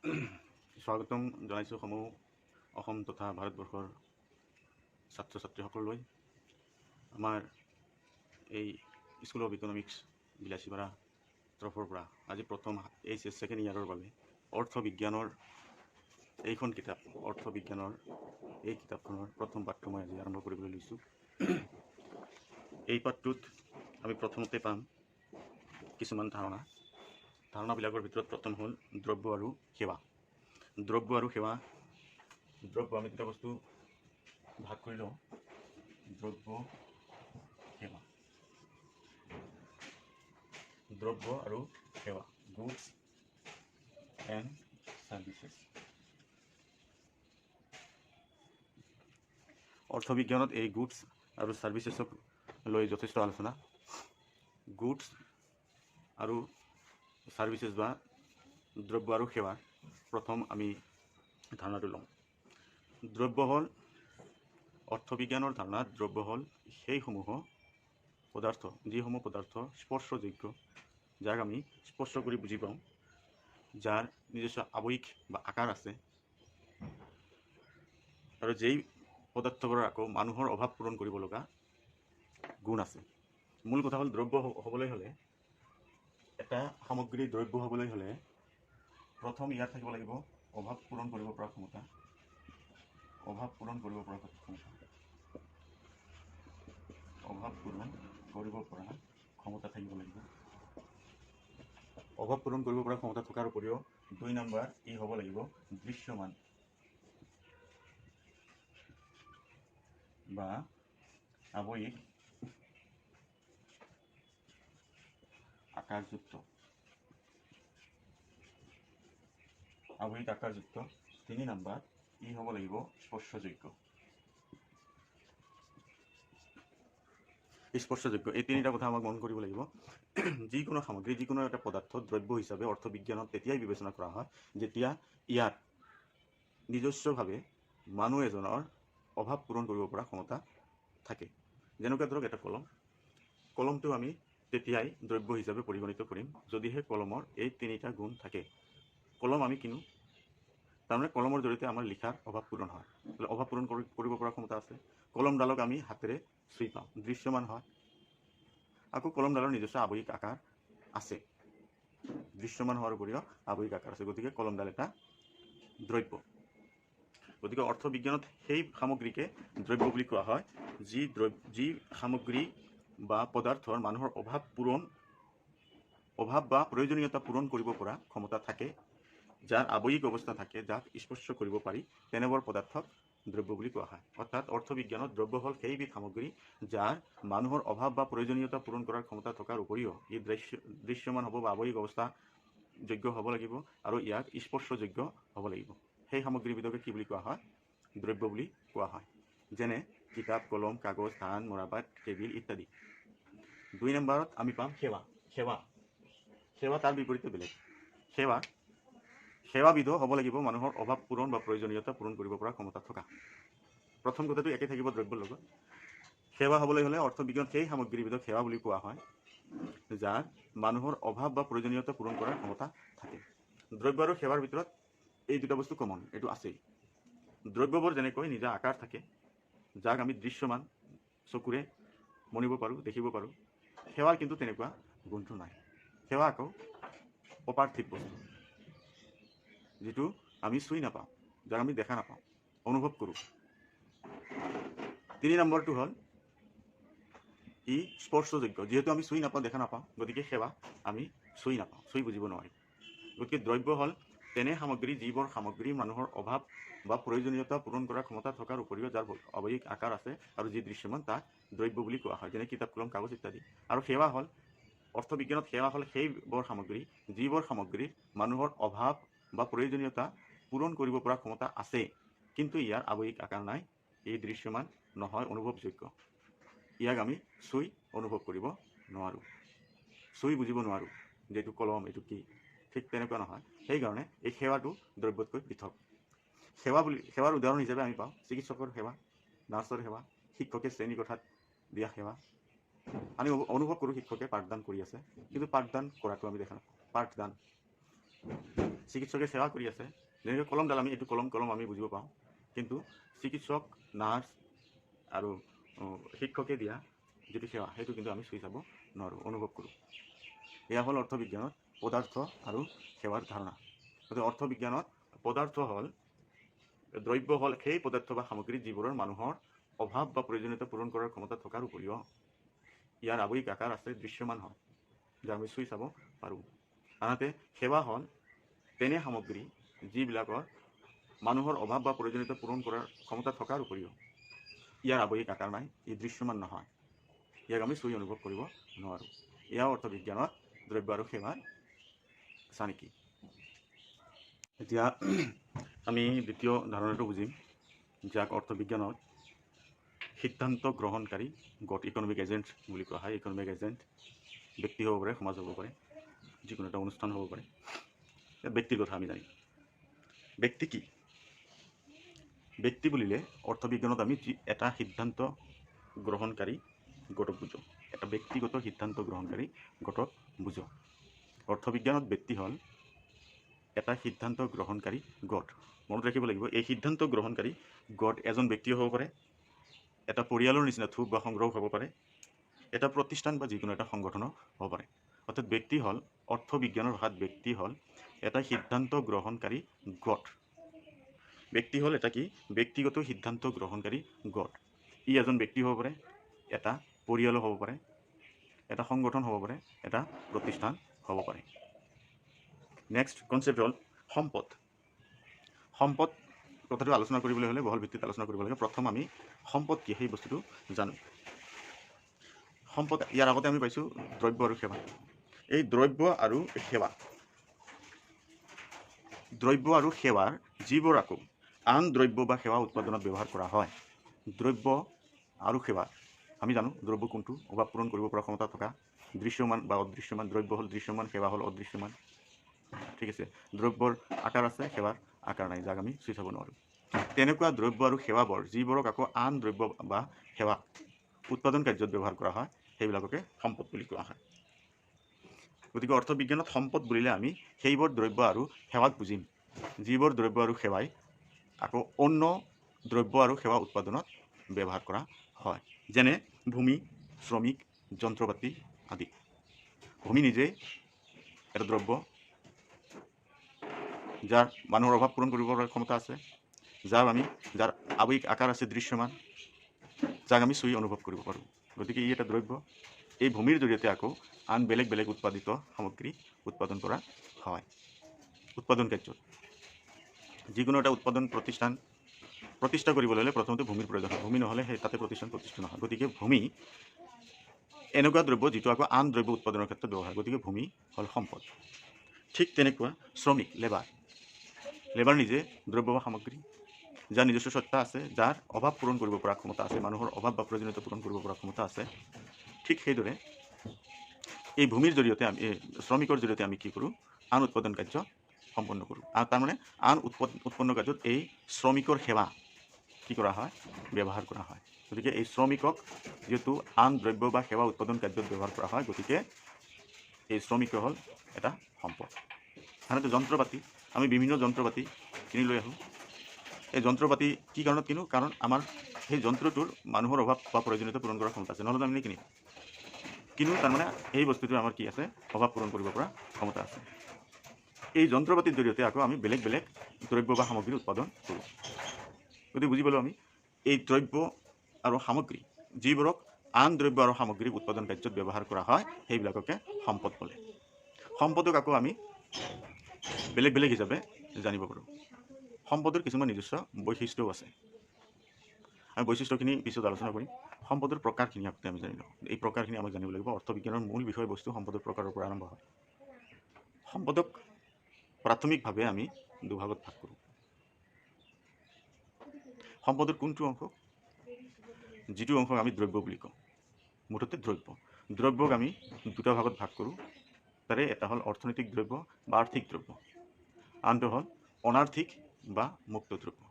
স্বাগতম জনাইছোঁ সমূহ অসম তথা ভাৰতবৰ্ষৰ ছাত্ৰ ছাত্ৰীসকললৈ। আমাৰ এই স্কুল অফ ইকনমিক্স বিলাচীপাৰা তৰফৰ পৰা আজি প্ৰথম HS ছেকেণ্ড ইয়াৰৰ বাবে অৰ্থবিজ্ঞানৰ এইখন কিতাপ অৰ্থবিজ্ঞানৰ এই কিতাপখনৰ প্ৰথম পাঠটো মই আজি আৰম্ভ কৰিবলৈ লৈছোঁ। এই পাঠটোত আমি প্ৰথমতে পাম কিছুমান ধাৰণাবিলাকৰ ভিতৰত প্ৰথম হ'ল দ্ৰব্য আৰু সেৱা। দ্ৰব্য আৰু সেৱা। দ্ৰব্য আমি দুটা বস্তু ভাগ কৰি লওঁ, দ্ৰব্য সেৱা। দ্ৰব্য আৰু সেৱা, গুডছ এণ্ড চাৰ্ভিচেছ। অৰ্থবিজ্ঞানত এই গুডছ আৰু চাৰ্ভিচেছক লৈ যথেষ্ট আলোচনা। গুডছ আৰু চাৰ্ভিচেছ বা দ্ৰব্য আৰু সেৱাৰ প্ৰথম আমি ধাৰণাটো লওঁ। দ্ৰব্য হ'ল অৰ্থবিজ্ঞানৰ ধাৰণাত দ্ৰব্য হ'ল সেইসমূহ পদাৰ্থ যিসমূহ পদাৰ্থ স্পৰ্শযোগ্য, যাক আমি স্পৰ্শ কৰি বুজি পাওঁ, যাৰ নিজস্ব আৱয়িক বা আকাৰ আছে, আৰু যেই পদাৰ্থবোৰৰ আকৌ মানুহৰ অভাৱ পূৰণ কৰিব লগা গুণ আছে। মূল কথা হ'ল দ্ৰব্য হ'বলৈ হ'লে, এটা সামগ্ৰী দ্ৰব্য হ'বলৈ হ'লে প্ৰথম ইয়াত থাকিব লাগিব অভাৱ পূৰণ কৰিব পৰা ক্ষমতা। অভাৱ পূৰণ কৰিব পৰা ক্ষমতা। অভাৱ পূৰণ কৰিব পৰা ক্ষমতা থাকিব লাগিব। অভাৱ পূৰণ কৰিব পৰা ক্ষমতা থকাৰ উপৰিও 2 নম্বৰ ই হ'ব লাগিব দৃশ্যমান বা আৱয়িক আকাৰযুক্ত। আৱয়িক আকাৰযুক্ত। 3 নম্বৰ ই হ'ব লাগিব স্পৰ্শযোগ্য। স্পৰ্শযোগ্য, এই তিনিটা কথা আমাক মন কৰিব লাগিব। যিকোনো সামগ্ৰী, যিকোনো এটা পদাৰ্থ দ্ৰব্য হিচাপে অৰ্থবিজ্ঞানত তেতিয়াই বিবেচনা কৰা হয় যেতিয়া ইয়াত নিজস্বভাৱে মানুহ এজনৰ অভাৱ পূৰণ কৰিব পৰা ক্ষমতা থাকে। যেনেকৈ ধৰক এটা কলম। কলমটো আমি তেতিয়াই দ্ৰব্য হিচাপে পৰিগণিত কৰিম যদিহে কলমৰ এই তিনিটা গুণ থাকে। কলম আমি কিনো, তাৰমানে কলমৰ জৰিয়তে আমাৰ লিখাৰ অভাৱ পূৰণ হয়, অভাৱ পূৰণ কৰিব পৰা ক্ষমতা আছে। কলমডালক আমি হাতেৰে চুই পাওঁ, দৃশ্যমান হয়। আকৌ কলমডালৰ নিজস্ব আৱয়িক আকাৰ আছে, দৃশ্যমান হোৱাৰ উপৰিও আৱয়িক আকাৰ আছে, গতিকে কলমডাল এটা দ্ৰব্য। গতিকে অৰ্থবিজ্ঞানত সেই সামগ্ৰীকে দ্ৰব্য বুলি কোৱা হয় যি সামগ্ৰী বা পদাৰ্থৰ মানুহৰ অভাৱ বা প্ৰয়োজনীয়তা পূৰণ কৰিব পৰা ক্ষমতা থাকে, যাৰ আৱয়িক অৱস্থা থাকে, যাক স্পৰ্শ কৰিব পাৰি, তেনেবোৰ পদাৰ্থক দ্ৰব্য বুলি কোৱা হয়। অৰ্থাৎ অৰ্থবিজ্ঞানত দ্ৰব্য হ'ল সেইবিধ সামগ্ৰী যাৰ মানুহৰ অভাৱ বা প্ৰয়োজনীয়তা পূৰণ কৰাৰ ক্ষমতা থকাৰ উপৰিও ই দৃশ্যমান হ'ব বা আৱয়িক অৱস্থা যোগ্য হ'ব লাগিব, আৰু ইয়াক স্পৰ্শযোগ্য হ'ব লাগিব। সেই সামগ্ৰীবিধকে কি বুলি কোৱা হয়? দ্ৰব্য বুলি কোৱা হয়। যেনে কিতাপ, কলম, কাগজ, ধান, মৰাপাট, টেবিল ইত্যাদি। 2 নম্বৰত আমি পাম সেৱা। সেৱা তাৰ বিপৰীতে বেলেগ। সেৱাবিধো হ'ব লাগিব মানুহৰ অভাৱ পূৰণ বা প্ৰয়োজনীয়তা পূৰণ কৰিব পৰা ক্ষমতা থকা। প্ৰথম কথাটো একে থাকিব দ্ৰব্যৰ লগত। সেৱা হ'বলৈ হ'লে অৰ্থবিজ্ঞানত সেই সামগ্ৰীবিধক সেৱা বুলি কোৱা হয় যাৰ মানুহৰ অভাৱ বা প্ৰয়োজনীয়তা পূৰণ কৰাৰ ক্ষমতা থাকে। দ্ৰব্য আৰু সেৱাৰ ভিতৰত এই দুটা বস্তু কমন, এইটো আছেই। দ্ৰব্যবোৰ যেনেকৈ নিজা আকাৰ থাকে, যাক আমি দৃশ্যমান চকুৰে মনিব পাৰোঁ, দেখিব পাৰোঁ। সেৱাৰ কিন্তু তেনেকুৱা গুণটো নাই। সেৱা আকৌ অপাৰ্থিৱ বস্তু, যিটো আমি চুই নাপাওঁ, যাক আমি দেখা নাপাওঁ, অনুভৱ কৰোঁ। 3 নম্বৰটো হ'ল ই স্পৰ্শযোগ্য। যিহেতু আমি চুই নাপাওঁ, দেখা নাপাওঁ, গতিকে সেৱা আমি চুই নাপাওঁ, চুই বুজিব নোৱাৰিম। গতিকে দ্ৰব্য হ'ল তেনে সামগ্ৰী যিবোৰ সামগ্ৰী মানুহৰ অভাৱ বা প্ৰয়োজনীয়তা পূৰণ কৰাৰ ক্ষমতা থকাৰ উপৰিও যাৰ আৱয়িক আকাৰ আছে আৰু যি দৃশ্যমান, তাক দ্ৰব্য বুলি কোৱা হয়, যেনে কিতাপ, কলম, কাগজ ইত্যাদি। আৰু সেৱা হ'ল অৰ্থবিজ্ঞানত সেৱা হ'ল সেইবোৰ সামগ্ৰী যিবোৰ সামগ্ৰীৰ মানুহৰ অভাৱ বা প্ৰয়োজনীয়তা পূৰণ কৰিব পৰা ক্ষমতা আছে, কিন্তু ইয়াৰ আৱয়িক আকাৰ নাই, এই দৃশ্যমান নহয়, অনুভৱযোগ্য। ইয়াক আমি চুই অনুভৱ কৰিব নোৱাৰোঁ, চুই বুজিব নোৱাৰোঁ যে এইটো কলম, এইটো কি। ঠিক তেনেকুৱা নহয়। সেইকাৰণে এই সেৱাটো দ্ৰব্যতকৈ পৃথক। সেৱাৰ উদাহৰণ হিচাপে আমি পাওঁ চিকিৎসকৰ সেৱা, নাৰ্ছৰ সেৱা, শিক্ষকে শ্ৰেণীকোঠাত দিয়া সেৱা। আমি অনুভৱ কৰোঁ শিক্ষকে পাঠদান কৰি আছে, কিন্তু পাঠদান কৰাটো আমি দেখা নাপাওঁ। পাঠদান চিকিৎসকে সেৱা কৰি আছে, যেনেকৈ কলমডাল আমি এইটো কলম আমি বুজিব পাওঁ, কিন্তু চিকিৎসক, নাৰ্ছ আৰু শিক্ষকে দিয়া যিটো সেৱা সেইটো কিন্তু আমি চুই চাব নোৱাৰোঁ, অনুভৱ কৰোঁ। এয়া হ'ল অৰ্থবিজ্ঞানত পদাৰ্থ আৰু সেৱাৰ ধাৰণা। গতিকে অৰ্থবিজ্ঞানত পদাৰ্থ হ'ল দ্ৰব্য হ'ল সেই পদাৰ্থ বা সামগ্ৰী যিবোৰৰ মানুহৰ অভাৱ বা প্ৰয়োজনীয়তা পূৰণ কৰাৰ ক্ষমতা থকাৰ উপৰিও ইয়াৰ আৱয়িক আকাৰ আছে, দৃশ্যমান হয়, যাক আমি চুই চাব পাৰোঁ। আনহাতে সেৱা হ'ল তেনে সামগ্ৰী যিবিলাকৰ মানুহৰ অভাৱ বা প্ৰয়োজনীয়তা পূৰণ কৰাৰ ক্ষমতা থকাৰ উপৰিও ইয়াৰ আৱয়িক আকাৰ নাই, ই দৃশ্যমান নহয়, ইয়াক আমি চুই অনুভৱ কৰিব নোৱাৰোঁ। এয়া অৰ্থবিজ্ঞানত দ্ৰব্য আৰু সেৱাৰ চানেকি। এতিয়া আমি দ্বিতীয় ধাৰণাটো বুজিম, যাক অৰ্থবিজ্ঞানত সিদ্ধান্ত গ্ৰহণকাৰী গোট, ইকনমিক এজেণ্ট বুলি কোৱা হয়। ইকনমিক এজেণ্ট ব্যক্তি হ'ব পাৰে, সমাজ হ'ব পাৰে, যিকোনো এটা অনুষ্ঠান হ'ব পাৰে। ব্যক্তিৰ কথা আমি জানিম। ব্যক্তি কি? ব্যক্তি বুলিলে অৰ্থবিজ্ঞানত আমি এটা সিদ্ধান্ত গ্ৰহণকাৰী গোটক বুজোঁ, এটা ব্যক্তিগত সিদ্ধান্ত গ্ৰহণকাৰী গোটক বুজোঁ। অৰ্থবিজ্ঞানত ব্যক্তি হ'ল এটা সিদ্ধান্ত গ্ৰহণকাৰী গোট। মনত ৰাখিব লাগিব, এই সিদ্ধান্ত গ্ৰহণকাৰী গোট এজন ব্যক্তিও হ'ব পাৰে, এটা পৰিয়ালৰ নিচিনা থোক বা সংগ্ৰহ হ'ব পাৰে, এটা প্ৰতিষ্ঠান বা যিকোনো এটা সংগঠনো হ'ব পাৰে। অৰ্থাৎ ব্যক্তি হ'ল, অৰ্থবিজ্ঞানৰ ভাষাত ব্যক্তি হ'ল এটা সিদ্ধান্ত গ্ৰহণকাৰী গোট। ব্যক্তি হ'ল এটা কি? ব্যক্তিগত সিদ্ধান্ত গ্ৰহণকাৰী গোট। ই এজন ব্যক্তি হ'ব পাৰে, এটা পৰিয়ালো হ'ব পাৰে, এটা সংগঠন হ'ব পাৰে, এটা প্ৰতিষ্ঠান হ'ব পাৰে। নেক্সট কনচেপ্ট হ'ল সম্পদ। সম্পদ কথাটো আলোচনা কৰিবলৈ হ'লে বহল ভিত্তিত আলোচনা কৰিব লাগে। প্ৰথম আমি সম্পদ কি সেই বস্তুটো জানো। সম্পদ, ইয়াৰ আগতে আমি পাইছোঁ দ্ৰব্য আৰু সেৱা। এই দ্ৰব্য আৰু সেৱাৰ যিবোৰ আকৌ আন দ্ৰব্য বা সেৱা উৎপাদনত ব্যৱহাৰ কৰা হয়। দ্ৰব্য আৰু সেৱা আমি জানো, দ্ৰব্য কোনটো? অভাৱ পূৰণ কৰিব পৰা ক্ষমতা থকা, দৃশ্যমান বা অদৃশ্যমান। দ্ৰব্য হ'ল দৃশ্যমান, সেৱা হ'ল অদৃশ্যমান। ঠিক আছে, দ্ৰব্যৰ আকাৰ আছে, সেৱাৰ আকাৰ নাই, যাক আমি চুই চাব নোৱাৰোঁ। তেনেকুৱা দ্ৰব্য আৰু সেৱাবোৰ যিবোৰক আকৌ আন দ্ৰব্য বা সেৱা উৎপাদন কাৰ্যত ব্যৱহাৰ কৰা হয়, সেইবিলাককে সম্পদ বুলি কোৱা হয়। গতিকে অৰ্থবিজ্ঞানত সম্পদ বুলিলে আমি সেইবোৰ দ্ৰব্য আৰু সেৱাক বুজিম, যিবোৰ দ্ৰব্য আৰু সেৱাই আকৌ অন্য দ্ৰব্য আৰু সেৱা উৎপাদনত ব্যৱহাৰ কৰা হয়, যেনে ভূমি, শ্ৰমিক, যন্ত্ৰপাতি আদি। ভূমি নিজেই এটা দ্ৰব্য, যাৰ মানুহৰ অভাৱ পূৰণ কৰিবৰ ক্ষমতা আছে, যাৰ আৱয়িক আকাৰ আছে, দৃশ্যমান, যাক আমি চুই অনুভৱ কৰিব পাৰোঁ। গতিকে ই এটা দ্ৰব্য। এই ভূমিৰ জৰিয়তে আকৌ আন বেলেগ বেলেগ উৎপাদিত সামগ্ৰী উৎপাদন কৰা হয়। উৎপাদন কাৰ্যত যিকোনো এটা উৎপাদন প্ৰতিষ্ঠা কৰিবলৈ হ'লে প্ৰথমতে ভূমিৰ প্ৰয়োজন হয়। ভূমি নহ'লে সেই তাতে প্ৰতিষ্ঠা নহয়। গতিকে ভূমি এনেকুৱা দ্ৰব্য যিটো আকৌ আন দ্ৰব্য উৎপাদনৰ ক্ষেত্ৰত ব্যৱহাৰ হয়। গতিকে ভূমি হ'ল সম্পদ। ঠিক তেনেকুৱা শ্ৰমিক, লেবাৰ নিজে দ্ৰব্য বা সামগ্ৰী, যাৰ নিজস্ব সত্তা আছে, যাৰ অভাৱ পূৰণ কৰিব পৰা ক্ষমতা আছে, মানুহৰ অভাৱ বা প্ৰয়োজনীয়তা পূৰণ কৰিব পৰা ক্ষমতা আছে। ঠিক সেইদৰে এই ভূমিৰ জৰিয়তে শ্ৰমিকৰ জৰিয়তে আমি কি কৰোঁ? আন উৎপাদন কাৰ্য সম্পন্ন কৰোঁ। আৰু তাৰমানে আন উৎপন্ন কাৰ্যত এই শ্ৰমিকৰ সেৱা কি কৰা হয়? ব্যৱহাৰ কৰা হয়। গতিকে এই শ্ৰমিকক যিহেতু আন দ্ৰব্য বা সেৱা উৎপাদন কাৰ্যত ব্যৱহাৰ কৰা হয়, গতিকে এই শ্ৰমিক হ'ল এটা সম্পদ। সাধাৰণতে যন্ত্ৰপাতি, আমি বিভিন্ন যন্ত্ৰপাতি কিনি লৈ আহোঁ। এই যন্ত্ৰপাতি কি কাৰণত কিনো? কাৰণ আমাৰ সেই যন্ত্ৰটোৰ মানুহৰ অভাৱ বা প্ৰয়োজনীয়তা পূৰণ কৰাৰ ক্ষমতা আছে, নহ'লে আমি কিনো তাৰমানে এই বস্তুটোৰ আমাৰ কি আছে? অভাৱ পূৰণ কৰিব পৰা ক্ষমতা আছে। এই যন্ত্ৰপাতিৰ জৰিয়তে আকৌ আমি বেলেগ বেলেগ দ্ৰব্য বা সামগ্ৰী উৎপাদন কৰোঁ। গতিকে বুজি পালোঁ আমি, এই দ্ৰব্য আৰু সামগ্ৰী যিবোৰক আন দ্ৰব্য আৰু সামগ্ৰী উৎপাদন কাৰ্যত ব্যৱহাৰ কৰা হয়, সেইবিলাককে সম্পদ বোলে। সম্পদক আকৌ আমি বেলেগ বেলেগ হিচাপে জানিব পাৰোঁ। সম্পদৰ কিছুমান নিজস্ব বৈশিষ্ট্যও আছে। আমি বৈশিষ্ট্যখিনি পিছত আলোচনা কৰিম। সম্পদৰ প্ৰকাৰখিনি আগতে আমি জানি লওঁ। এই প্ৰকাৰখিনি আমাক জানিব লাগিব। অৰ্থবিজ্ঞানৰ মূল বিষয়বস্তু সম্পদৰ প্ৰকাৰৰ পৰা আৰম্ভ হয়। সম্পদক প্ৰাথমিকভাৱে আমি দুভাগত ভাগ কৰোঁ। সম্পদৰ কোনটো অংশ? যিটো অংশক আমি দ্ৰব্য বুলি কওঁ, মুঠতে দ্ৰব্যক আমি দুটা ভাগত ভাগ কৰোঁ। তাৰে এটা হ'ল অৰ্থনৈতিক দ্ৰব্য বা আৰ্থিক দ্ৰব্য, আনটো হ'ল অনাৰ্থিক বা মুক্ত দ্ৰব্য।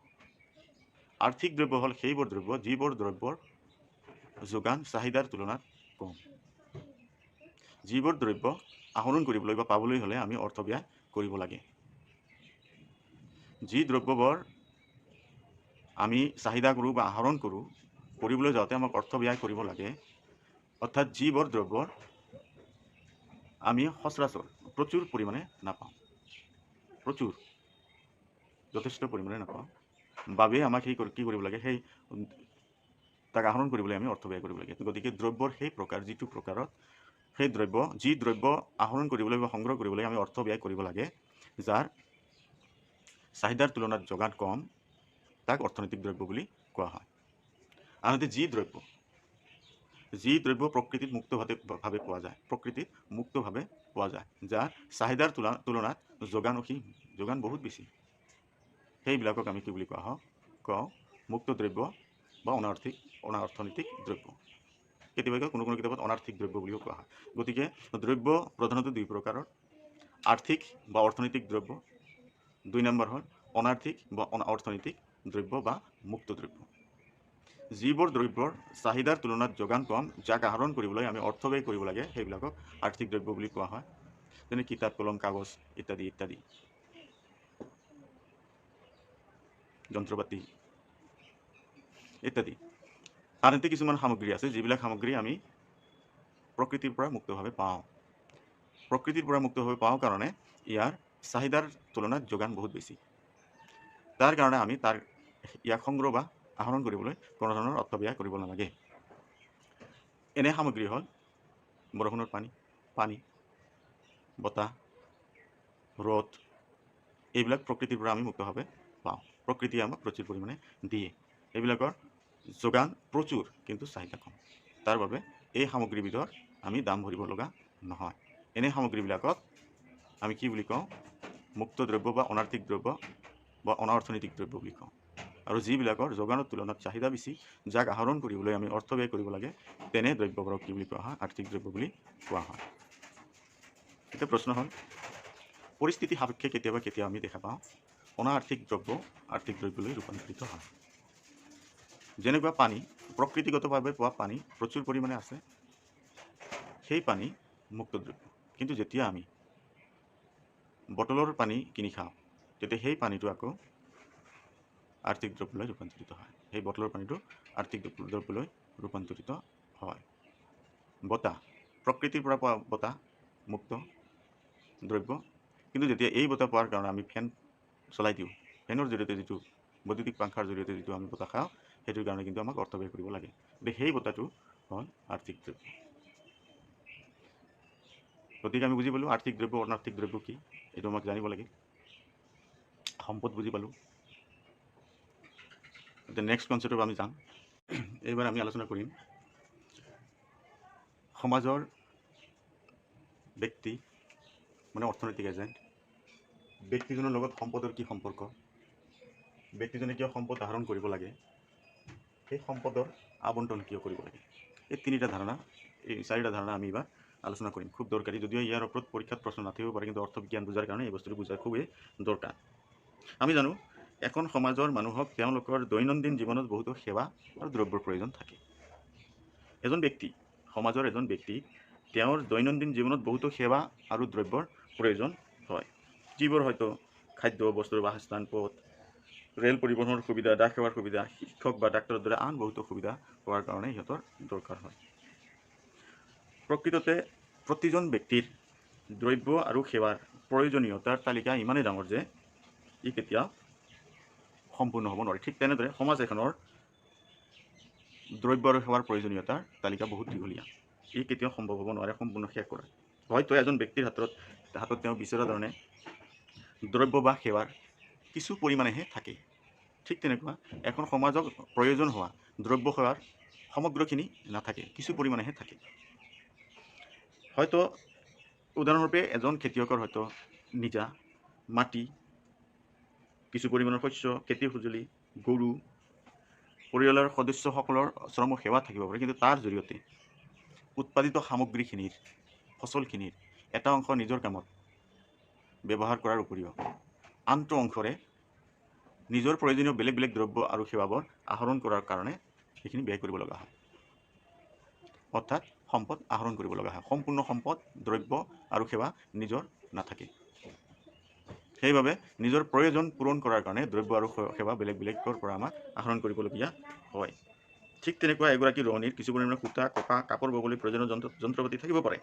আৰ্থিক দ্ৰব্য হ'ল সেইবোৰ দ্ৰব্য যিবোৰ দ্ৰব্যৰ যোগান চাহিদাৰ তুলনাত কম। যিবোৰ দ্ৰব্য আহৰণ কৰিবলৈ বা পাবলৈ হ'লে আমি অৰ্থ ব্যয় কৰিব লাগে। যি দ্ৰব্যবোৰ আমি চাহিদা কৰোঁ বা আহৰণ কৰোঁ, কৰিবলৈ যাওঁতে আমাক অৰ্থ ব্যয় কৰিব লাগে, অৰ্থাৎ যিবোৰ দ্ৰব্যৰ আমি সচৰাচৰ প্ৰচুৰ পৰিমাণে নাপাওঁ, যথেষ্ট পৰিমাণে নাপাওঁ বাবে আমাক কি কৰিব লাগে, সেই তাক আহৰণ কৰিবলৈ আমি অৰ্থ ব্যয় কৰিব লাগে। গতিকে দ্ৰব্যৰ সেই প্ৰকাৰ, যিটো প্ৰকাৰত সেই যি দ্ৰব্য আহৰণ কৰিবলৈ বা সংগ্ৰহ কৰিবলৈ আমি অৰ্থ ব্যয় কৰিব লাগে, যাৰ চাহিদাৰ তুলনাত যোগান কম, তাক অৰ্থনৈতিক দ্ৰব্য বুলি কোৱা হয়। আনহাতে যি দ্ৰব্য প্ৰকৃতিত মুক্তভাৱে পোৱা যায়, যাৰ চাহিদাৰ তুলনাত যোগান বহুত বেছি, সেইবিলাকক আমি কি বুলি কওঁ মুক্ত দ্ৰব্য বা অনাৰ্থনৈতিক দ্ৰব্য। কেতিয়াবা কোনো কিতাপত অনাৰ্থিক দ্ৰব্য বুলিও কোৱা হয়। গতিকে দ্ৰব্য প্ৰধানতঃ দুই প্ৰকাৰৰ, আৰ্থিক বা অৰ্থনৈতিক দ্ৰব্য, 2 নম্বৰ হ'ল অনাৰ্থিক বা অৰ্থনৈতিক দ্ৰব্য বা মুক্ত দ্ৰব্য। যিবোৰ দ্ৰব্যৰ চাহিদাৰ তুলনাত যোগান কম, যাক আহৰণ কৰিবলৈ আমি অৰ্থ ব্যয় কৰিব লাগে, সেইবিলাকক আৰ্থিক দ্ৰব্য বুলি কোৱা হয়। যেনে কিতাপ, কলম, কাগজ ইত্যাদি ইত্যাদি, যন্ত্ৰপাতি ইত্যাদি। আনহাতে কিছুমান সামগ্ৰী আছে, যিবিলাক সামগ্ৰী আমি প্ৰকৃতিৰ পৰা মুক্তভাৱে পাওঁ। কাৰণে ইয়াৰ চাহিদাৰ তুলনাত যোগান বহুত বেছি। তাৰ কাৰণে আমি ইয়াক সংগ্ৰহ বা আহৰণ কৰিবলৈ কোনো ধৰণৰ অৰ্থ ব্যয় কৰিব নালাগে। এনে সামগ্ৰী হ'ল বৰষুণৰ পানী, বতাহ, ৰ'দ, এইবিলাক প্ৰকৃতিৰ পৰা আমি মুক্তভাৱে পাওঁ। প্ৰকৃতিয়ে আমাক প্ৰচুৰ পৰিমাণে দিয়ে। এইবিলাকৰ যোগান প্ৰচুৰ কিন্তু চাহিদা কম। তাৰ বাবে এই সামগ্ৰীবিধৰ আমি দাম ভৰিব লগা নহয়। এনে সামগ্ৰীবিলাকক আমি কি বুলি কওঁ, মুক্ত দ্ৰব্য বা অনাৰ্থিক দ্ৰব্য বা অনাৰ্থনৈতিক দ্ৰব্য বুলি কওঁ। আৰু যিবিলাকৰ যোগানৰ তুলনাত চাহিদা বেছি, যাক আহৰণ কৰিবলৈ আমি অৰ্থ ব্যয় কৰিব লাগে, তেনে দ্ৰব্যবোৰক কি বুলি কোৱা হয়, আৰ্থিক দ্ৰব্য বুলি কোৱা হয়। এতিয়া প্ৰশ্ন হ'ল, পৰিস্থিতি সাপেক্ষে কেতিয়াবা আমি দেখা পাওঁ অনাৰ্থিক দ্ৰব্য আৰ্থিক দ্ৰব্যলৈ ৰূপান্তৰিত হয়। যেনেকুৱা পানী, প্ৰকৃতিগতভাৱে পোৱা পানী প্ৰচুৰ পৰিমাণে আছে, সেই পানী মুক্ত দ্ৰব্য। কিন্তু যেতিয়া আমি বটলৰ পানী কিনি খাওঁ, তেতিয়া সেই পানীটো আকৌ আৰ্থিক দ্ৰব্যলৈ ৰূপান্তৰিত হয়। সেই বটলৰ পানীটো আৰ্থিক দ্ৰব্যলৈ ৰূপান্তৰিত হয়। বতাহ, প্ৰকৃতিৰ পৰা পোৱা বতাহ মুক্ত দ্ৰব্য, কিন্তু যেতিয়া এই বতাহ পোৱাৰ কাৰণে আমি ফেন চলাই দিওঁ, ফেনৰ জৰিয়তে যিটো বৈদ্যুতিক পাংখাৰ জৰিয়তে যিটো আমি বতাহ খাওঁ, সেইটোৰ কাৰণে কিন্তু আমাক অৰ্থ ব্যয় কৰিব লাগে। গতিকে সেই বতাহটো হ'ল আৰ্থিক দ্ৰব্য। গতিকে আমি বুজি পালোঁ আৰ্থিক দ্ৰব্য অনাৰ্থিক দ্ৰব্য কি, এইটো আমাক জানিব লাগে। সম্পদ বুজি পালোঁ। এতিয়া নেক্সট কনচেপ্টত আমি যাম। এইবাৰ আমি আলোচনা কৰিম সমাজৰ ব্যক্তি মানে অৰ্থনৈতিক এজেণ্ট, ব্যক্তিজনৰ লগত সম্পদৰ কি সম্পৰ্ক, ব্যক্তিজনে কিয় সম্পদ আহৰণ কৰিব লাগে, সেই সম্পদৰ আবণ্টন কিয় কৰিব লাগে। এই চাৰিটা ধাৰণা আমি এইবাৰ আলোচনা কৰিম। খুব দৰকাৰী, যদিও ইয়াৰ ওপৰত পৰীক্ষাত প্ৰশ্ন নাথাকিব পাৰে, কিন্তু অৰ্থবিজ্ঞান বুজাৰ কাৰণে এই বস্তুটো বুজা খুবেই দৰকাৰ। আমি জানো এখন সমাজৰ মানুহক তেওঁলোকৰ দৈনন্দিন জীৱনত বহুতো সেৱা আৰু দ্ৰব্যৰ প্ৰয়োজন থাকে। সমাজৰ এজন ব্যক্তি তেওঁৰ দৈনন্দিন জীৱনত বহুতো সেৱা আৰু দ্ৰব্যৰ প্ৰয়োজন হয়, যিবোৰ হয়তো খাদ্য, বস্তুৰ বাসস্থান, পথ, ৰেল পৰিবহণৰ সুবিধা, ডাক সেৱাৰ সুবিধা, শিক্ষক বা ডাক্তৰৰ দৰে আন বহুতো সুবিধা পোৱাৰ কাৰণে সিহঁতৰ দৰকাৰ হয়। প্ৰকৃততে প্ৰতিজন ব্যক্তিৰ দ্ৰব্য আৰু সেৱাৰ প্ৰয়োজনীয়তাৰ তালিকা ইমানেই ডাঙৰ যে ই কেতিয়াও সম্পূৰ্ণ হ'ব নোৱাৰে। ঠিক তেনেদৰে সমাজ এখনৰ দ্ৰব্য আৰু সেৱাৰ প্ৰয়োজনীয়তাৰ তালিকা বহুত দীঘলীয়া, ই কেতিয়াও সম্ভৱ হ'ব নোৱাৰে সম্পূৰ্ণ শেষ কৰা। হয়তো এজন ব্যক্তিৰ হাতত তেওঁ বিচৰা ধৰণে দ্ৰব্য বা সেৱাৰ কিছু পৰিমাণেহে থাকে। ঠিক তেনেকুৱা এখন সমাজক প্ৰয়োজন হোৱা দ্ৰব্য সেৱাৰ সমগ্ৰখিনি নাথাকে, কিছু পৰিমাণেহে থাকে। হয়তো উদাহৰণৰূপে এজন খেতিয়কৰ হয়তো নিজা মাটি, কিছু পৰিমাণৰ শস্য, খেতিৰ সঁজুলি, গৰু, পৰিয়ালৰ সদস্যসকলৰ শ্ৰম সেৱা থাকিব পাৰে, কিন্তু তাৰ জৰিয়তে উৎপাদিত সামগ্ৰীখিনিৰ, ফচলখিনিৰ এটা অংশ নিজৰ কামত ব্যৱহাৰ কৰাৰ উপৰিও আনটো অংশৰে নিজৰ প্ৰয়োজনীয় বেলেগ বেলেগ দ্ৰব্য আৰু সেৱাবোৰ আহৰণ কৰাৰ কাৰণে সেইখিনি ব্যয় কৰিব লগা হয়। অৰ্থাৎ সম্পদ আহৰণ কৰিব লগা হয়। সম্পূৰ্ণ সম্পদ, দ্ৰব্য আৰু সেৱা নিজৰ নাথাকে। সেইবাবে নিজৰ প্ৰয়োজন পূৰণ কৰাৰ কাৰণে দ্ৰব্য আৰু সেৱা বেলেগ বেলেগৰ পৰা আমাক আহৰণ কৰিবলগীয়া হয়। ঠিক তেনেকুৱা এগৰাকী ৰোৱনীৰ কিছু পৰিমাণে সূতা, কপাহ, কাপোৰ ববলৈ প্ৰয়োজনীয় যন্ত্ৰপাতি থাকিব পাৰে।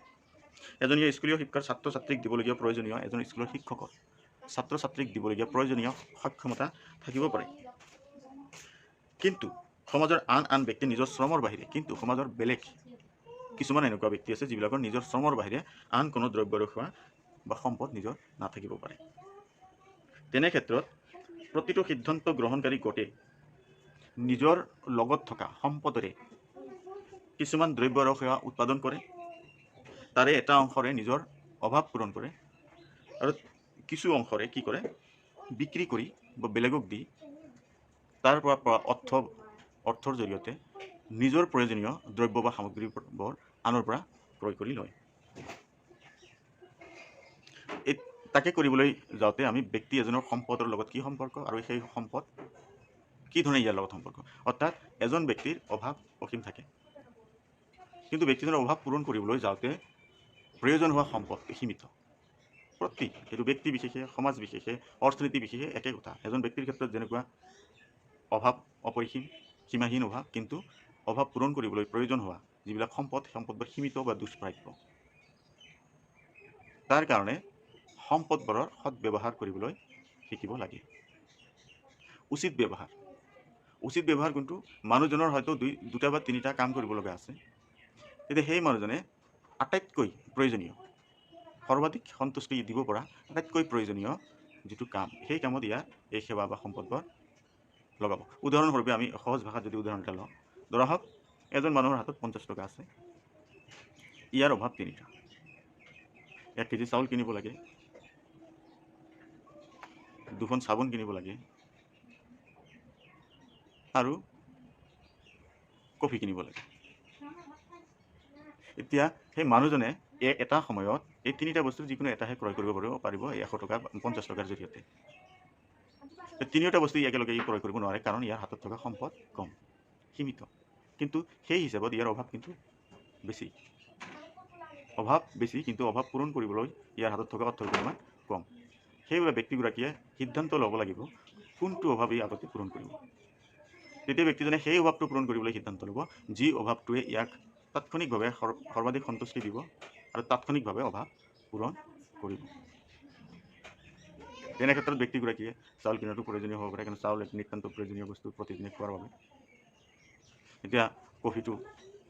এজনীয়ে স্কুলীয় শিক্ষাৰ ছাত্ৰ ছাত্ৰীক দিবলগীয়া প্ৰয়োজনীয় এজন স্কুলৰ শিক্ষকৰ ছাত্ৰ ছাত্ৰীক দিবলগীয়া প্ৰয়োজনীয় সক্ষমতা থাকিব পাৰে। কিন্তু সমাজৰ আন ব্যক্তি নিজৰ শ্ৰমৰ বাহিৰে সমাজৰ বেলেগ কিছুমান এনেকুৱা ব্যক্তি আছে যিবিলাকৰ নিজৰ শ্ৰমৰ বাহিৰে আন কোনো দ্ৰব্য আৰু সেৱা বা সম্পদ নিজৰ নাথাকিব পাৰে। তেনে ক্ষেত্ৰত প্ৰতিটো সিদ্ধান্ত গ্ৰহণকাৰী গোটে নিজৰ লগত থকা সম্পদৰে কিছুমান দ্ৰব্য আৰু সেৱা উৎপাদন কৰে, তাৰে এটা অংশৰে নিজৰ অভাৱ পূৰণ কৰে আৰু কিছু অংশৰে কি কৰে বিক্ৰী কৰি বা বেলেগক দি তাৰ পৰা অৰ্থৰ জৰিয়তে নিজৰ প্ৰয়োজনীয় দ্ৰব্য বা সামগ্ৰীবোৰ আনৰ পৰা ক্ৰয় কৰি লয়। তাকে কৰিবলৈ যাওঁতে আমি ব্যক্তি এজনৰ সম্পদৰ লগত কি সম্পৰ্ক আৰু সেই সম্পদ কি ধৰণে ইয়াৰ লগত সম্পৰ্ক, অৰ্থাৎ এজন ব্যক্তিৰ অভাৱ অসীম থাকে, কিন্তু ব্যক্তিজনৰ অভাৱ পূৰণ কৰিবলৈ যাওঁতে প্ৰয়োজন হোৱা সম্পদ সীমিত। এইটো ব্যক্তি বিশেষে, সমাজ বিশেষে, অৰ্থনীতি বিশেষে একে কথা। এজন ব্যক্তিৰ ক্ষেত্ৰত যেনেকুৱা অভাৱ অপৰিসীম, সীমাহীন অভাৱ, কিন্তু অভাৱ পূৰণ কৰিবলৈ প্ৰয়োজন হোৱা যিবিলাক সম্পদবোৰ সীমিত বা দুষ্প্ৰাপ্য। তাৰ কাৰণে সম্পদবোৰৰ সৎব্যৱহাৰ কৰিবলৈ শিকিব লাগে। উচিত ব্যৱহাৰ কিন্তু মানুহজনৰ হয়তো দুটা বা তিনিটা কাম কৰিব লগা আছে, তেতিয়া সেই মানুহজনে আটাইতকৈ প্ৰয়োজনীয়, সৰ্বাধিক সন্তুষ্টি দিব পৰা আটাইতকৈ প্ৰয়োজনীয় যিটো কাম, সেই কামত এই সেৱা বা সম্পদবোৰ লগাব। উদাহৰণস্বৰূপে আমি সহজ ভাষাত যদি উদাহৰণ এটা লওঁ, ধৰা হওক এজন মানুহৰ হাতত 50 টকা আছে, ইয়াৰ অভাৱ 3টা। 1 কেজি চাউল কিনিব লাগে, 2খন চাবোন কিনিব লাগে আৰু কফি কিনিব লাগে। এতিয়া সেই মানুহজনে এটা সময়ত এই 3টা বস্তু যিকোনো এটাহে ক্ৰয় কৰিব পাৰিব 100 টকা 50 টকাৰ জৰিয়তে। 3টা বস্তু একেলগে ক্ৰয় কৰিব নোৱাৰে, কাৰণ ইয়াৰ হাতত থকা সম্পদ কম, সীমিত। কিন্তু সেই হিচাপত ইয়াৰ অভাৱ কিন্তু বেছি। কিন্তু অভাৱ পূৰণ কৰিবলৈ ইয়াৰ হাতত থকা অৰ্থৰ পৰিমাণ কম। সেইবাবে ব্যক্তিগৰাকীয়ে সিদ্ধান্ত ল'ব লাগিব কোনটো অভাৱ আগতে পূৰণ কৰিব। তেতিয়া ব্যক্তিজনে সেই অভাৱটো পূৰণ কৰিবলৈ সিদ্ধান্ত ল'ব যি অভাৱটোৱে ইয়াক তাৎক্ষণিকভাৱে সৰ্বাধিক সন্তুষ্টি দিব আৰু তাৎক্ষণিকভাৱে অভাৱ পূৰণ কৰিব। তেনে ক্ষেত্ৰত ব্যক্তিগৰাকীয়ে চাউল কিনাটো প্ৰয়োজনীয় হ'ব পাৰে, কাৰণ চাউল এক নিতান্ত প্ৰয়োজনীয় বস্তু প্ৰতিদিনে খোৱাৰ বাবে। এতিয়া কফিটো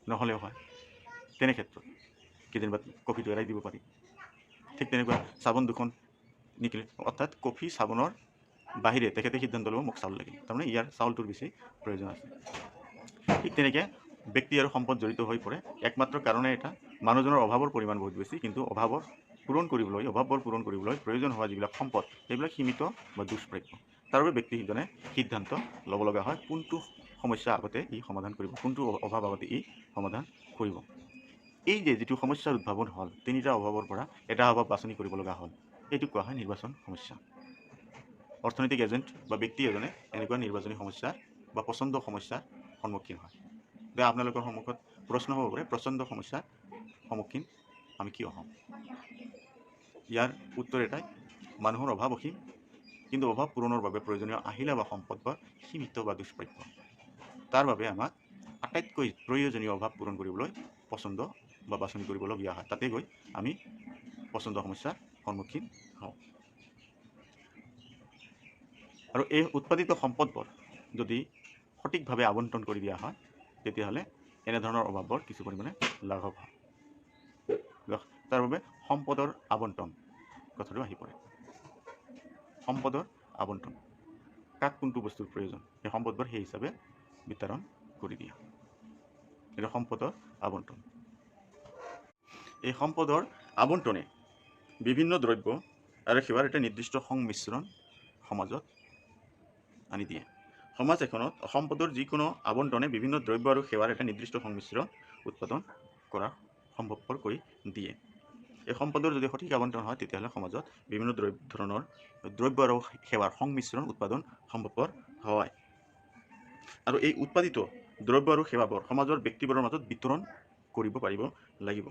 নহ'লেও হয়, তেনে ক্ষেত্ৰত কেতিয়াবা কফিটো এৰাই দিব পাৰি। ঠিক তেনেকুৱা চাবোন 2খন নিকিনে, অৰ্থাৎ কফি চাবোনৰ বাহিৰে তেখেতে সিদ্ধান্ত ল'ব মোক চাউল লাগে, তাৰমানে ইয়াৰ চাউলটোৰ বেছি প্ৰয়োজন আছে। ঠিক তেনেকৈ ব্যক্তি আৰু সম্পদ জড়িত হৈ পৰে, একমাত্ৰ কাৰণে এটা মানুহজনৰ অভাৱৰ পৰিমাণ বহুত বেছি, কিন্তু অভাৱবোৰ পূৰণ কৰিবলৈ প্ৰয়োজন হোৱা যিবিলাক সম্পদ সেইবিলাক সীমিত বা দুষ্প্ৰাপ্য। তাৰ বাবে ব্যক্তিজনে সিদ্ধান্ত ল'ব লগা হয় কোনটো সমস্যা আগতে সমাধান কৰিব, কোনটো অভাৱ আগতে সমাধান কৰিব। এই যিটো সমস্যাৰ উদ্ভাৱন হ'ল, 3টা অভাৱৰ পৰা এটা অভাৱ বাছনি কৰিব লগা হ'ল, এইটো কোৱা হয় নিৰ্বাচন সমস্যা। অৰ্থনৈতিক এজেণ্ট বা ব্যক্তি এজনে এনেকুৱা নিৰ্বাচনী সমস্যা বা পচন্দ সমস্যাৰ সন্মুখীন হয়। এতিয়া আপোনালোকৰ সন্মুখত প্ৰশ্ন হ'ব পাৰে, পচন্দ সমস্যাৰ সন্মুখীন আমি কিয় হওঁ? ইয়াৰ উত্তৰ এটাই, মানুহৰ অভাৱ অসীম, কিন্তু অভাৱ পূৰণৰ বাবে প্ৰয়োজনীয় আহিলা বা সম্পদবোৰ সীমিত বা দুষ্প্ৰাপ্য। তাৰ বাবে আমাক আটাইতকৈ প্ৰয়োজনীয় অভাৱ পূৰণ কৰিবলৈ পচন্দ বা বাছনি কৰিবলগীয়া হয়। তাতে গৈ আমি পচন্দ সমস্যাৰ সন্মুখীন হওঁ। আৰু এই উৎপাদিত সম্পদবোৰ যদি সঠিকভাৱে আবণ্টন কৰি দিয়া হয়, তেতিয়াহ'লে এনেধৰণৰ অভাৱবোৰ কিছু পৰিমাণে লাঘৱ হয়। তাৰ বাবে সম্পদৰ আবণ্টন কথাটো আহি পৰে। সম্পদৰ আবণ্টন, কাক কোনটো বস্তুৰ প্ৰয়োজন, সেই সম্পদবোৰ সেই হিচাপে বিতৰণ কৰি দিয়া, এইটো সম্পদৰ আবণ্টন। এই সম্পদৰ আবণ্টনে বিভিন্ন দ্ৰব্য আৰু সেৱাৰ এটা নিৰ্দিষ্ট সংমিশ্ৰণ সমাজত আনি দিয়ে। সমাজ এখনত সম্পদৰ যিকোনো আবণ্টনে বিভিন্ন দ্ৰব্য আৰু সেৱাৰ এটা নিৰ্দিষ্ট সংমিশ্ৰণ উৎপাদন কৰা সম্ভৱপৰ কৰি দিয়ে। এই সম্পদৰ যদি সঠিক আবণ্টন হয়, তেতিয়াহ'লে সমাজত বিভিন্ন ধৰণৰ দ্ৰব্য আৰু সেৱাৰ সংমিশ্ৰণ উৎপাদন সম্ভৱপৰ হয়। আৰু এই উৎপাদিত দ্ৰব্য আৰু সেৱাবোৰ সমাজৰ ব্যক্তিবোৰৰ মাজত বিতৰণ কৰিব পাৰিব লাগিব।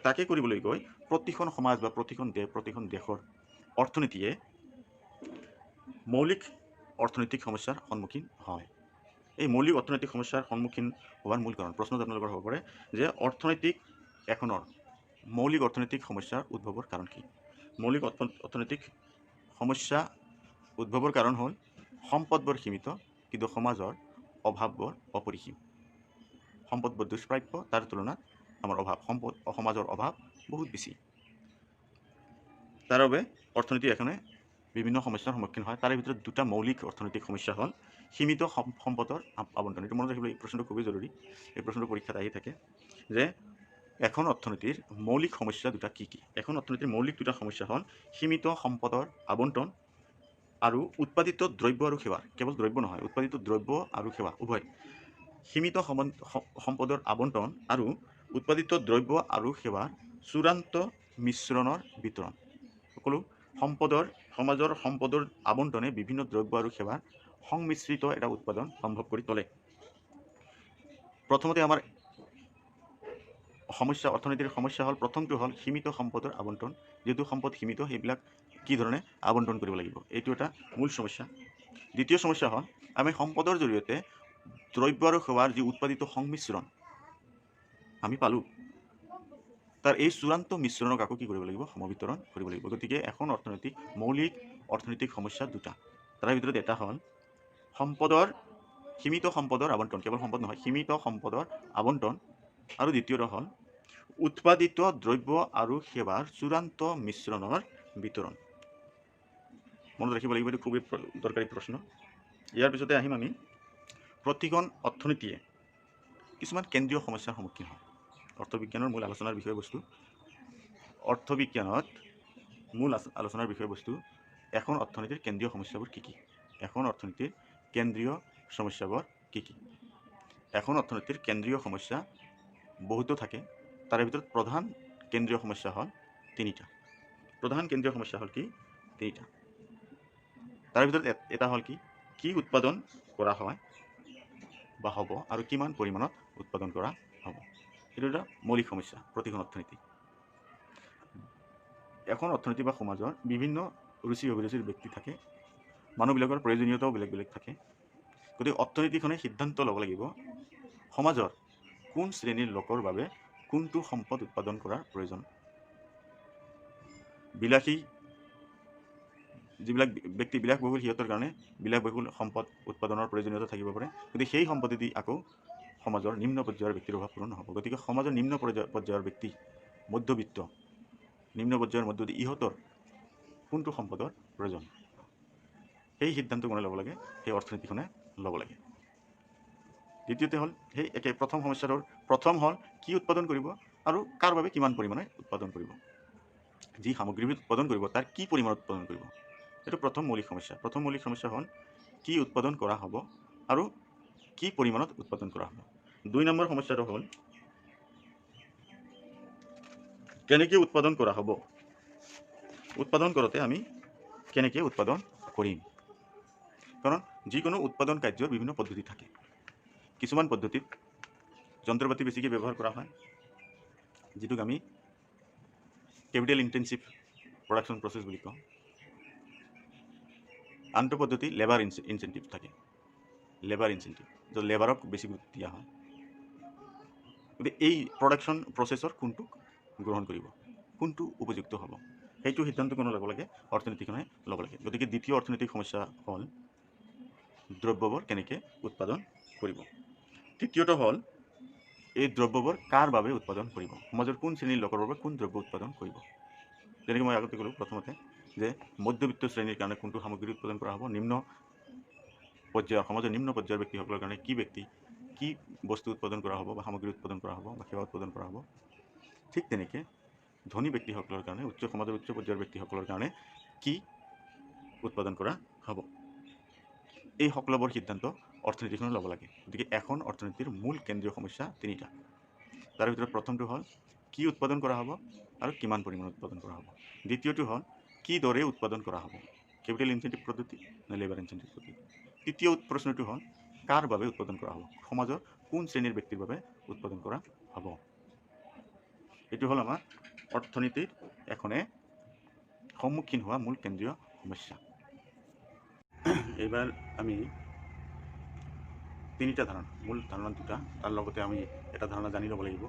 তাকে কৰিবলৈ গৈ প্ৰতিখন সমাজ বা প্ৰতিখন দেশৰ অৰ্থনীতিয়ে মৌলিক অৰ্থনৈতিক সমস্যাৰ সন্মুখীন হয়। এই মৌলিক অৰ্থনৈতিক সমস্যাৰ সন্মুখীন হোৱাৰ মূল কাৰণ প্ৰশ্নটো আপোনালোকৰ হ'ব পাৰে যে অৰ্থনৈতিক এখনৰ মৌলিক অৰ্থনৈতিক সমস্যাৰ উদ্ভৱৰ কাৰণ কি? মৌলিক অৰ্থনৈতিক সমস্যা উদ্ভৱৰ কাৰণ হ'ল সম্পদবোৰ সীমিত কিন্তু সমাজৰ অভাৱবোৰ অপৰিসীম। সম্পদবোৰ দুষ্প্ৰাপ্য, তাৰ তুলনাত আমাৰ সমাজৰ অভাৱ বহুত বেছি। তাৰ বাবে অৰ্থনীতি এখনে বিভিন্ন সমস্যাৰ সন্মুখীন হয়। তাৰে ভিতৰত দুটা মৌলিক অৰ্থনৈতিক সমস্যা হ'ল সীমিত সম্পদৰ আবণ্টন। এইটো মনত ৰাখিব, এই প্ৰশ্নটো খুবেই জৰুৰী। এই প্ৰশ্নটো পৰীক্ষাত আহি থাকে যে এখন অৰ্থনীতিৰ মৌলিক সমস্যা দুটা কি কি? এখন অৰ্থনীতিৰ মৌলিক দুটা সমস্যা হ'ল সীমিত সম্পদৰ আবণ্টন আৰু উৎপাদিত দ্ৰব্য আৰু সেৱা। কেৱল দ্ৰব্য নহয়, উৎপাদিত দ্ৰব্য আৰু সেৱা উভয়। সীমিত সম্পদৰ আবণ্টন আৰু উৎপাদিত দ্ৰব্য আৰু সেৱাৰ চূড়ান্ত মিশ্ৰণৰ বিতৰণ। সকলো সমাজৰ সম্পদৰ আবণ্টনে বিভিন্ন দ্ৰব্য আৰু সেৱাৰ সংমিশ্ৰিত এটা উৎপাদন সম্ভৱ কৰি তোলে। প্ৰথমতে আমাৰ অৰ্থনীতিৰ সমস্যা হ'ল, প্ৰথমটো হ'ল সীমিত সম্পদৰ আবণ্টন। যিহেতু সম্পদ সীমিত, সেইবিলাক কি ধৰণে আবণ্টন কৰিব লাগিব, এইটো এটা মূল সমস্যা। দ্বিতীয় সমস্যা হ'ল আমি সম্পদৰ জৰিয়তে দ্ৰব্য আৰু সেৱাৰ যি উৎপাদিত সংমিশ্ৰণ আমি পালোঁ, তাৰ এই চূড়ান্ত মিশ্ৰণক আকৌ কি কৰিব লাগিব? সমবিতৰণ কৰিব লাগিব। গতিকে এখন মৌলিক অৰ্থনৈতিক সমস্যা দুটা। তাৰে ভিতৰত এটা হ'ল সীমিত সম্পদৰ আবণ্টন, কেৱল সম্পদ নহয়, সীমিত সম্পদৰ আবণ্টন, আৰু দ্বিতীয়টো হ'ল উৎপাদিত দ্ৰব্য আৰু সেৱাৰ চূড়ান্ত মিশ্ৰণৰ বিতৰণ। মনত ৰাখিব লাগিব, এইটো খুবেই দৰকাৰী প্ৰশ্ন। ইয়াৰ পিছতে আহিম আমি প্ৰতিখন অৰ্থনীতিয়ে কিছুমান কেন্দ্ৰীয় সমস্যাৰ সন্মুখীন হয়। অৰ্থবিজ্ঞানৰ মূল আলোচনাৰ বিষয়বস্তু এখন অৰ্থনীতিৰ কেন্দ্ৰীয় সমস্যাবোৰ কি কি? এখন অৰ্থনীতিৰ কেন্দ্ৰীয় সমস্যাবোৰ কি কি? এখন অৰ্থনীতিৰ কেন্দ্ৰীয় সমস্যা বহুতো থাকে। তাৰে ভিতৰত প্ৰধান কেন্দ্ৰীয় সমস্যা হ'ল তিনিটা। প্ৰধান কেন্দ্ৰীয় সমস্যা হ'ল কি? তিনিটা। তাৰে ভিতৰত এটা হ'ল কি উৎপাদন কৰা হয় বা হ'ব আৰু কিমান পৰিমাণত উৎপাদন কৰা হ'ব। এইটো এটা মৌলিক সমস্যা প্ৰতিখন অৰ্থনীতি। এখন অৰ্থনীতি বা সমাজৰ বিভিন্ন ৰুচি অভিৰুচিৰ ব্যক্তি থাকে, মানুহবিলাকৰ প্ৰয়োজনীয়তাও বেলেগ বেলেগ থাকে। গতিকে অৰ্থনীতিখনে সিদ্ধান্ত ল'ব লাগিব সমাজৰ কোন শ্ৰেণীৰ লোকৰ বাবে কোনটো সম্পদ উৎপাদন কৰাৰ প্ৰয়োজন। যিবিলাক ব্যক্তি বিলাসবহুল, সিহঁতৰ কাৰণে বিলাসবহুল সম্পদ উৎপাদনৰ প্ৰয়োজনীয়তা থাকিব পাৰে। গতিকে সেই সম্পদেদি আকৌ সমাজৰ নিম্ন পৰ্যায়ৰ ব্যক্তিৰ অভাৱ পূৰণ নহ'ব। গতিকে সমাজৰ নিম্ন পৰ্যায়ৰ ব্যক্তি, মধ্যবিত্ত, নিম্ন পৰ্যায়ৰ মধ্যবিত্ত, ইহঁতৰ কোনটো সম্পদৰ প্ৰয়োজন, সেই সিদ্ধান্ত কোনে ল'ব লাগে? সেই অৰ্থনীতিখনে ল'ব লাগে। দ্বিতীয়তে হ'ল সেই একে প্ৰথম হ'ল কি উৎপাদন কৰিব আৰু কাৰ বাবে কিমান পৰিমাণে উৎপাদন কৰিব। যি সামগ্ৰীবিধ উৎপাদন কৰিব তাৰ কি পৰিমাণত উৎপাদন কৰিব, এইটো প্ৰথম মৌলিক সমস্যা। প্ৰথম মৌলিক সমস্যা হ'ল কি উৎপাদন কৰা হ'ব আৰু কি পৰিমাণত উৎপাদন কৰা হ'ব। 2 নম্বৰ সমস্যাটো হ'ল কেনেকৈ উৎপাদন কৰা হ'ব। উৎপাদন কৰোঁতে আমি কেনেকৈ উৎপাদন কৰিম। কাৰণ যিকোনো উৎপাদন কাৰ্যৰ বিভিন্ন পদ্ধতি থাকে। কিছুমান পদ্ধতিত যন্ত্ৰপাতি বেছিকৈ ব্যৱহাৰ কৰা হয়, যিটোক আমি কেপিটেল ইণ্টেনচিভ প্ৰডাকশ্যন প্ৰচেছ বুলি কওঁ। আনটো পদ্ধতি লেবাৰ ইনচেণ্টিভ থাকে, য'ত লেবাৰক বেছি গুৰুত্ব দিয়া হয়। গতিকে এই প্ৰডাকশ্যন প্ৰচেছৰ কোনটোক গ্ৰহণ কৰিব, কোনটো উপযুক্ত হ'ব, সেইটো সিদ্ধান্ত কোনে ল'ব লাগে? অৰ্থনীতিখনে ল'ব লাগে। গতিকে দ্বিতীয় অৰ্থনৈতিক সমস্যা হ'ল দ্ৰব্যবোৰ কেনেকৈ উৎপাদন কৰিব। তৃতীয়টো হ'ল এই দ্ৰব্যবোৰ কাৰ বাবে উৎপাদন কৰিব, সমাজৰ কোন শ্ৰেণীৰ লোকৰ বাবে কোন দ্ৰব্য উৎপাদন কৰিব। যেনেকৈ মই আগতে ক'লোঁ প্ৰথমতে যে মধ্যবিত্ত শ্ৰেণীৰ কাৰণে কোনটো সামগ্ৰী উৎপাদন কৰা হ'ব, সমাজৰ নিম্ন পৰ্যায়ৰ ব্যক্তিসকলৰ কাৰণে কি বস্তু উৎপাদন কৰা হ'ব বা সামগ্ৰী উৎপাদন কৰা হ'ব বা সেৱা উৎপাদন কৰা হ'ব। ঠিক তেনেকৈ ধনী ব্যক্তিসকলৰ কাৰণে, সমাজৰ উচ্চ পৰ্যায়ৰ ব্যক্তিসকলৰ কাৰণে কি উৎপাদন কৰা হ'ব, এই সকলোবোৰ সিদ্ধান্ত অৰ্থনীতিখনে ল'ব লাগে। গতিকে এখন অৰ্থনীতিৰ মূল কেন্দ্ৰীয় সমস্যা তিনিটা। তাৰ ভিতৰত প্ৰথমটো হ'ল কি উৎপাদন কৰা হ'ব আৰু কিমান পৰিমাণত উৎপাদন কৰা হ'ব। দ্বিতীয়টো হ'ল কি দৰে উৎপাদন কৰা হ'ব, কেপিটেল ইনচেণ্টিভ পদ্ধতি নে লেবাৰ ইনচেণ্টিভ পদ্ধতি। তৃতীয় প্ৰশ্নটো হ'ল কাৰ বাবে উৎপাদন কৰা হ'ব, সমাজৰ কোন শ্ৰেণীৰ ব্যক্তিৰ বাবে উৎপাদন কৰা হ'ব। এইটো হ'ল আমাৰ অৰ্থনীতিৰ এখনে সন্মুখীন হোৱা মূল কেন্দ্ৰীয় সমস্যা। এইবাৰ আমি তিনিটা ধাৰণা, মূল ধাৰণা দুটা, তাৰ লগতে আমি এটা ধাৰণা জানি ল'ব লাগিব।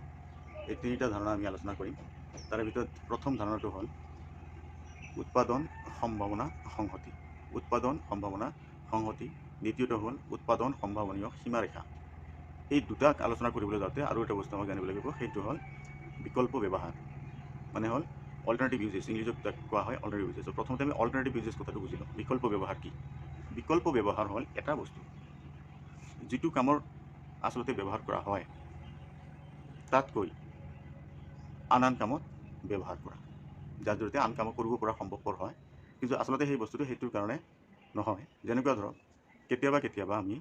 এই তিনিটা ধাৰণা আমি আলোচনা কৰিম। তাৰে ভিতৰত প্ৰথম ধাৰণাটো হ'ল উৎপাদন সম্ভাৱনা সংহতি। উৎপাদন সম্ভাৱনা সংহতি। দ্বিতীয়টো হ'ল উৎপাদন সম্ভাৱনীয় সীমাৰেখা। এই দুটাক আলোচনা কৰিবলৈ যাওঁতে আৰু এটা বস্তু আমাক জানিব লাগিব, সেইটো হ'ল বিকল্প ব্যৱহাৰ, মানে হ'ল অল্টাৰনেটিভ ইউজেছ। ইংলিছত কোৱা হয় অল্টাৰনেটিভ ইউজেছ। প্ৰথমতে আমি অল্টাৰনেটিভ ইউজেছ কথাটো বুজি লওঁ। বিকল্প ব্যৱহাৰ কি? বিকল্প ব্যৱহাৰ হ'ল এটা বস্তু যিটো কামৰ আচলতে ব্যৱহাৰ কৰা হয় তাতকৈ আন কামত ব্যৱহাৰ কৰা, যাৰ জৰিয়তে আন কামত কৰিব পৰা সম্ভৱপৰ হয়, কিন্তু আচলতে সেই বস্তুটো সেইটোৰ কাৰণে নহয়। যেনেকুৱা ধৰক কেতিয়াবা আমি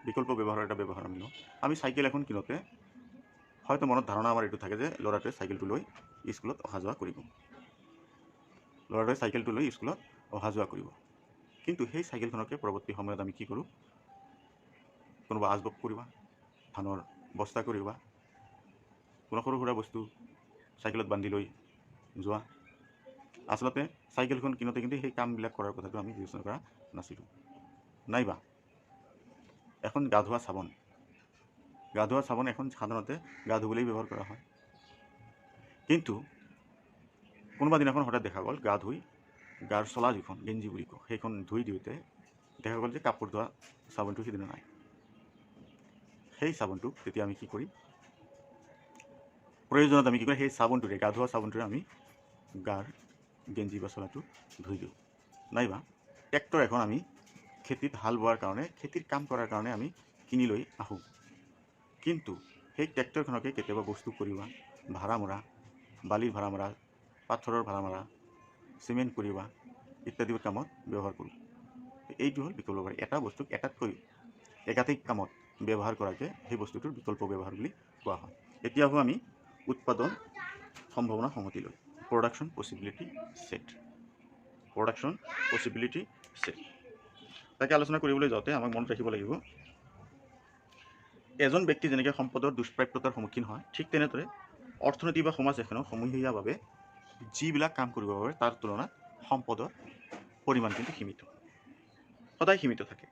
বিকল্প ব্যৱহাৰৰ এটা ব্যৱহাৰ আমি লওঁ। আমি চাইকেল এখন কিনোতে হয়তো মনত ধাৰণা আমাৰ এইটো থাকে যে ল'ৰাটোৱে চাইকেলটো লৈ স্কুলত অহা যোৱা কৰিব। ল'ৰাটোৱে চাইকেলটো লৈ স্কুলত অহা যোৱা কৰিব। কিন্তু সেই চাইকেলখনকে পৰৱৰ্তী সময়ত আমি কি কৰোঁ? কোনোবা আচবাব কৰিবা, ধানৰ বস্তা কৰিবা, কোনো সৰু সুৰা বস্তু চাইকেলত বান্ধি লৈ যোৱা। আচলতে চাইকেলখন কিনোতে কিন্তু সেই কামবিলাক কৰাৰ কথাটো আমি বিবেচনা কৰা নাছিলোঁ। নাইবা এখন গা ধোৱা চাবোন এখন সাধাৰণতে গা ধুবলৈ ব্যৱহাৰ কৰা হয়। কিন্তু কোনোবা দিনাখন হঠাৎ দেখা গ'ল গা ধুই গাৰ চলা যিখন গেঞ্জি বুলি কওঁ, সেইখন ধুই দিওঁতে দেখা গ'ল যে কাপোৰ ধোৱা চাবোনটো সিদিনা নাই। সেই চাবোনটোক তেতিয়া আমি কি কৰিম? প্ৰয়োজনত আমি কি কৰিম? সেই চাবোনটোৰে, গা ধোৱা চাবোনটোৰে আমি গাৰ গেঞ্জি বা চলাটো ধুই দিওঁ। নাইবা ট্ৰেক্টৰ এখন আমি খেতিত হাল বোৱাৰ কাৰণে, খেতিৰ কাম কৰাৰ কাৰণে আমি কিনি লৈ আহোঁ। কিন্তু সেই ট্ৰেক্টৰখনকে কেতিয়াবা বস্তু কঢ়িওৱা, ভাড়া মৰা, বালিৰ ভাড়া মৰা, পাথৰৰ ভাড়া মৰা, চিমেণ্ট কঢ়িওৱা ইত্যাদি কামত ব্যৱহাৰ কৰোঁ। এইটো হ'ল বিকল্প ব্যৱহাৰ। এটা বস্তুক এটাতকৈ একাধিক কামত ব্যৱহাৰ কৰাকে সেই বস্তুটোৰ বিকল্প ব্যৱহাৰ বুলি কোৱা হয়। এতিয়া আহোঁ আমি উৎপাদন সম্ভাৱনা সংহতি লৈ, production possibility set. Production possibility set তাকে আলোচনা কৰিবলৈ যাওঁতে আমাক মনত ৰাখিব লাগিব, এজন ব্যক্তি যেনেকৈ সম্পদৰ দুষ্প্ৰাপ্যতাৰ সন্মুখীন হয়, ঠিক তেনেদৰে অৰ্থনীতি বা সমাজ এখনৰ সমূহীয়াভাৱে যিবিলাক কাম কৰিব পাৰে তাৰ তুলনাত সম্পদৰ পৰিমাণ কিন্তু সীমিত, সদায় সীমিত থাকে।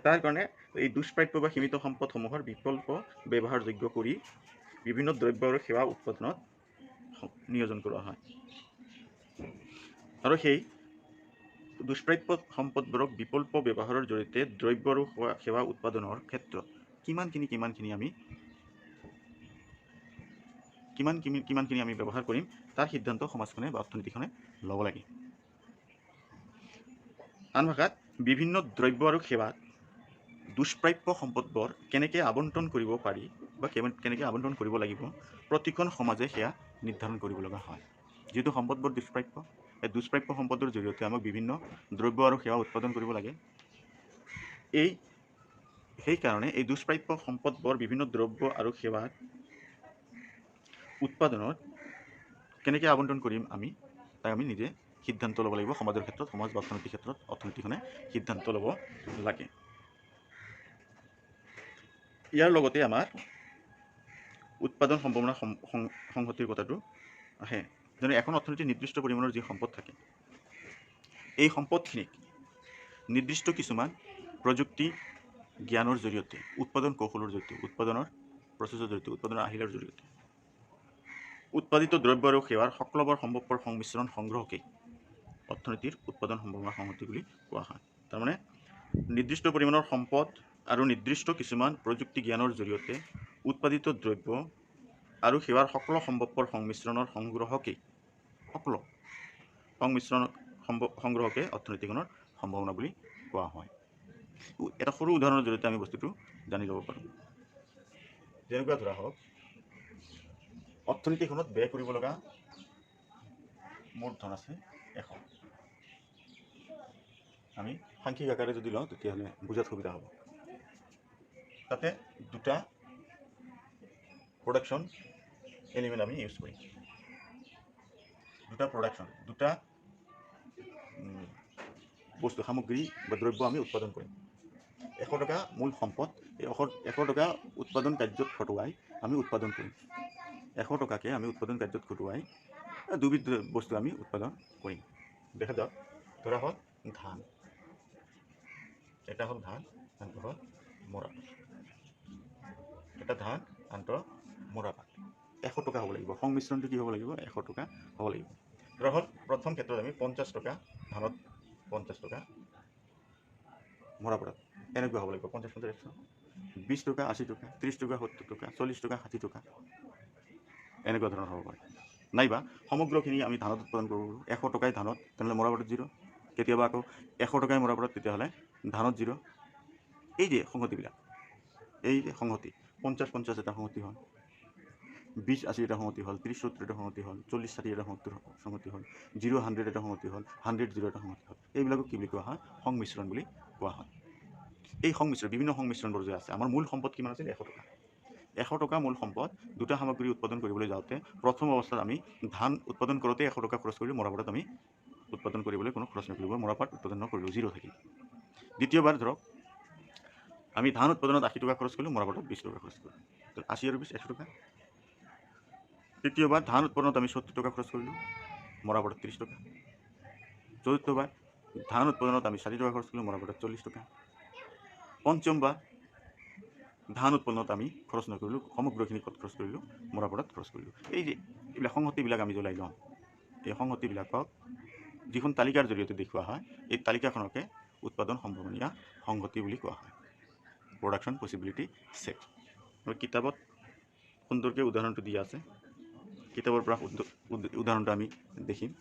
তাৰ কাৰণে এই দুষ্প্ৰাপ্য বা সীমিত সম্পদসমূহৰ বিকল্প ব্যৱহাৰযোগ্য কৰি বিভিন্ন দ্ৰব্য আৰু সেৱা উৎপাদনত নিয়োজন কৰা হয়। আৰু সেই দুষ্প্ৰাপ্য সম্পদবোৰক বিকল্প ব্যৱহাৰৰ জৰিয়তে দ্ৰব্য আৰু সেৱা উৎপাদনৰ ক্ষেত্ৰত কিমানখিনি আমি ব্যৱহাৰ কৰিম তাৰ সিদ্ধান্ত সমাজখনে বা অৰ্থনীতিখনে ল'ব লাগে। আন ভাষাত বিভিন্ন দ্ৰব্য আৰু সেৱাত দুষ্প্ৰাপ্য সম্পদবোৰ কেনেকৈ আবণ্টন কৰিব পাৰি বা কেনেকৈ আবণ্টন কৰিব লাগিব, প্ৰতিখন সমাজে সেয়া নিৰ্ধাৰণ কৰিব লগা হয়। যিহেতু সম্পদবোৰ দুষ্প্ৰাপ্য, এই দুষ্প্ৰাপ্য সম্পদৰ জৰিয়তে আমাক বিভিন্ন দ্ৰব্য আৰু সেৱা উৎপাদন কৰিব লাগে। সেইকাৰণে এই দুষ্প্ৰাপ্য সম্পদবোৰ বিভিন্ন দ্ৰব্য আৰু সেৱাত উৎপাদনত কেনেকৈ আবণ্টন কৰিম তাক আমি নিজে সিদ্ধান্ত ল'ব লাগিব। সমাজৰ ক্ষেত্ৰত, সমাজ বা অৰ্থনীতিৰ ক্ষেত্ৰত অৰ্থনীতিখনে সিদ্ধান্ত ল'ব লাগে। ইয়াৰ লগতে আমাৰ উৎপাদন সম্ভাৱনা সংহতিৰ কথাটো আহে। যেনে এখন অৰ্থনীতিৰ নিৰ্দিষ্ট পৰিমাণৰ যি সম্পদ থাকে, এই সম্পদখিনিক নিৰ্দিষ্ট কিছুমান প্ৰযুক্তি জ্ঞানৰ জৰিয়তে, উৎপাদন কৌশলৰ জৰিয়তে, উৎপাদনৰ প্ৰচেছৰ জৰিয়তে, উৎপাদনৰ আহিলাৰ জৰিয়তে উৎপাদিত দ্ৰব্য আৰু সেৱাৰ সকলোবোৰ সম্ভৱপৰ সংমিশ্ৰণ সংগ্ৰহকে অৰ্থনীতিৰ উৎপাদন সম্ভাৱনা সংহতি বুলি কোৱা হয়। তাৰমানে নিৰ্দিষ্ট পৰিমাণৰ সম্পদ আৰু নিৰ্দিষ্ট কিছুমান প্ৰযুক্তি জ্ঞানৰ জৰিয়তে উৎপাদিত দ্ৰব্য আৰু সেৱাৰ সকলো সম্ভৱপৰ সংগ্ৰহকে অৰ্থনীতিখনৰ সম্ভাৱনা বুলি কোৱা হয়। এটা সৰু উদাহৰণৰ জৰিয়তে আমি বস্তুটো জানি ল'ব পাৰোঁ। যেনেকুৱা ধৰা হওক, অৰ্থনীতিখনত ব্যয় কৰিব লগা মুঠ ধন আছে 100। আমি সাংখ্যিক আকাৰে যদি লওঁ তেতিয়াহ'লে বুজাত সুবিধা হ'ব। তাতে দুটা প্ৰডাকশ্যন এলিমেণ্ট আমি ইউজ কৰিম। দুটা বস্তু, সামগ্ৰী বা দ্ৰব্য আমি উৎপাদন কৰিম। 100 টকা মূল সম্পদ, এই 100 টকা উৎপাদন কাৰ্যত খটুৱাই আমি উৎপাদন কৰিম। 100 টকাকে আমি উৎপাদন কাৰ্যত খটুৱাই দুবিধ বস্তু আমি উৎপাদন কৰিম। দেখা যাওক ধৰা হ'ল ধান, এটা হ'ল ধান, আনটো হ'ল মৰাপাট। এটা ধান, আনটো মৰাপাট। 100 টকা হ'ব লাগিব। সংমিশ্ৰণটো কি হ'ব লাগিব? 100 টকা হ'ব লাগিব। ধৰা হ'ল প্ৰথম ক্ষেত্ৰত আমি 50 টকা ধানত, 50 টকা মৰাপাটত, এনেকুৱা হ'ব লাগিব। 50 50 100, 20 টকা 80 টকা, 30 টকা 70 টকা, 40 টকা 60 টকা, এনেকুৱা ধৰণৰ হ'ব পাৰে। নাইবা সমগ্ৰখিনি আমি ধানত উৎপাদন কৰোঁ 100 টকাই ধানত, তেনেহ'লে মৰাপাটত 0। কেতিয়াবা আকৌ 100 টকাই মৰাপাটত, তেতিয়াহ'লে ধানত 0। এই যে সংহতিবিলাক, এই যে সংহতি 50 50 এটা সংহতি হ'ল, 20 80 এটা সংহতি হ'ল, 30 70 এটা সংহতি হ'ল, 40 60 এটা সংহতি হ'ল, 0 100 এটা সংহতি হ'ল, 100 0 এটা সংহতি হ'ল। এইবিলাকক কি বুলি কোৱা হয়? সংমিশ্ৰণ বুলি কোৱা হয়। এই সংমিশ্ৰণ, বিভিন্ন সংমিশ্ৰণবোৰ যে আছে, আমাৰ মূল সম্পদ কিমান আছিল? 100 টকা। 100 টকা মূল সম্পদ। দুটা সামগ্ৰী উৎপাদন কৰিবলৈ যাওঁতে প্ৰথম অৱস্থাত আমি ধান উৎপাদন কৰোঁতে 100 টকা খৰচ কৰিলোঁ, মৰাপাটত আমি উৎপাদন কৰিবলৈ কোনো খৰচ নকৰিলোঁ, মৰাপাট উৎপাদন নকৰিলোঁ, 0 থাকিল। দ্বিতীয়বাৰ ধৰক আমি ধান উৎপাদনত 80 টকা খৰচ কৰিলোঁ, মৰাপাটত 20 টকা খৰচ কৰিলোঁ, 80 আৰু 20 100 টকা। তৃতীয়বাৰ ধান উৎপাদনত আমি 70 টকা খৰচ কৰিলোঁ, মৰাপাটত 30 টকা। চতুৰ্থবাৰ ধান উৎপাদনত আমি 60 টকা খৰচ কৰিলোঁ, মৰাপাটত 40 টকা। পঞ্চমবাৰ ধান উৎপাদনত আমি খৰচ নকৰিলোঁ, সমগ্ৰখিনি ক'ত খৰচ কৰিলোঁ? মৰাপাটত খৰচ কৰিলোঁ। এই যে এইবিলাক সংহতিবিলাক আমি জ্বলাই লওঁ, এই সংহতিবিলাকক যিখন তালিকাৰ জৰিয়তে দেখুওৱা হয়, এই তালিকাখনকে উৎপাদন সম্ভাৱনীয় সংহতি বুলি কোৱা হয়, প্ৰডাকশ্যন পচিবিলিটি ছেট। আৰু কিতাপত সুন্দৰকৈ উদাহৰণটো দিয়া আছে, কিতাপৰ পৰা উদাহৰণটো আমি দেখিম।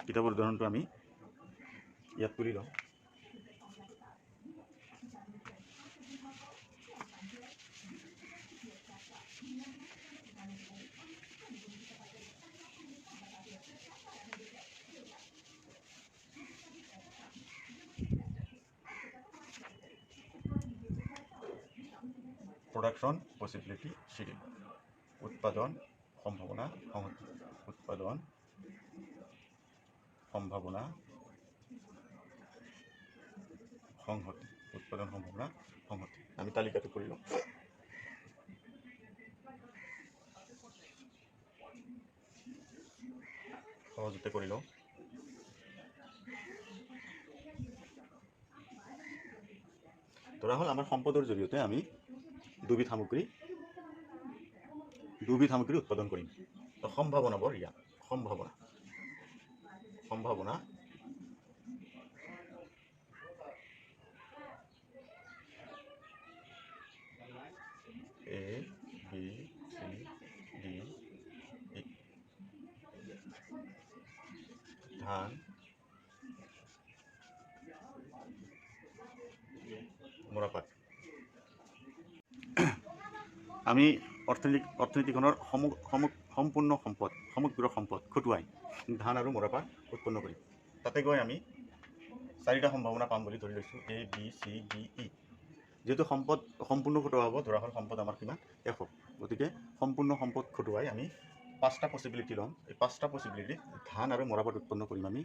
কিতাপৰ উদাহৰণটো আমি ইয়াত তুলি লওঁ। প্ৰডাকশ্যন পচিবিলিটি শিডিউল, উৎপাদন সম্ভাৱনা সংহতি, উৎপাদন সম্ভাৱনা সংহতি, উৎপাদন সম্ভাৱনা সংহতি। আমি তালিকাটো কৰি লওঁ। সহজতে কৰি লওঁ। ধৰা হ'ল আমাৰ সম্পদৰ জৰিয়তে আমি দুবিধ সামগ্ৰী উৎপাদন কৰিম। তো সম্ভাৱনাবোৰ ইয়াত, সম্ভাৱনা A B C D E, ধান, মৰাপাট। আমি অৰ্থনীতিখনৰ সম্পূৰ্ণ সম্পদ, সমগ্ৰ সম্পদ খটুৱাই ধান আৰু মৰাপাট উৎপন্ন কৰিম। তাতে গৈ আমি 4টা সম্ভাৱনা পাম বুলি ধৰি লৈছোঁ, A B C D E। যিহেতু সম্পদ সম্পূৰ্ণ খটুৱা হ'ব, ধৰা হ'ল সম্পদ আমাৰ কিমান? 100। গতিকে সম্পূৰ্ণ সম্পদ খটুৱাই আমি 5টা পচিবিলিটি ল'ম। এই 5টা পচিবিলিটিত ধান আৰু মৰাপাট উৎপন্ন কৰিম আমি।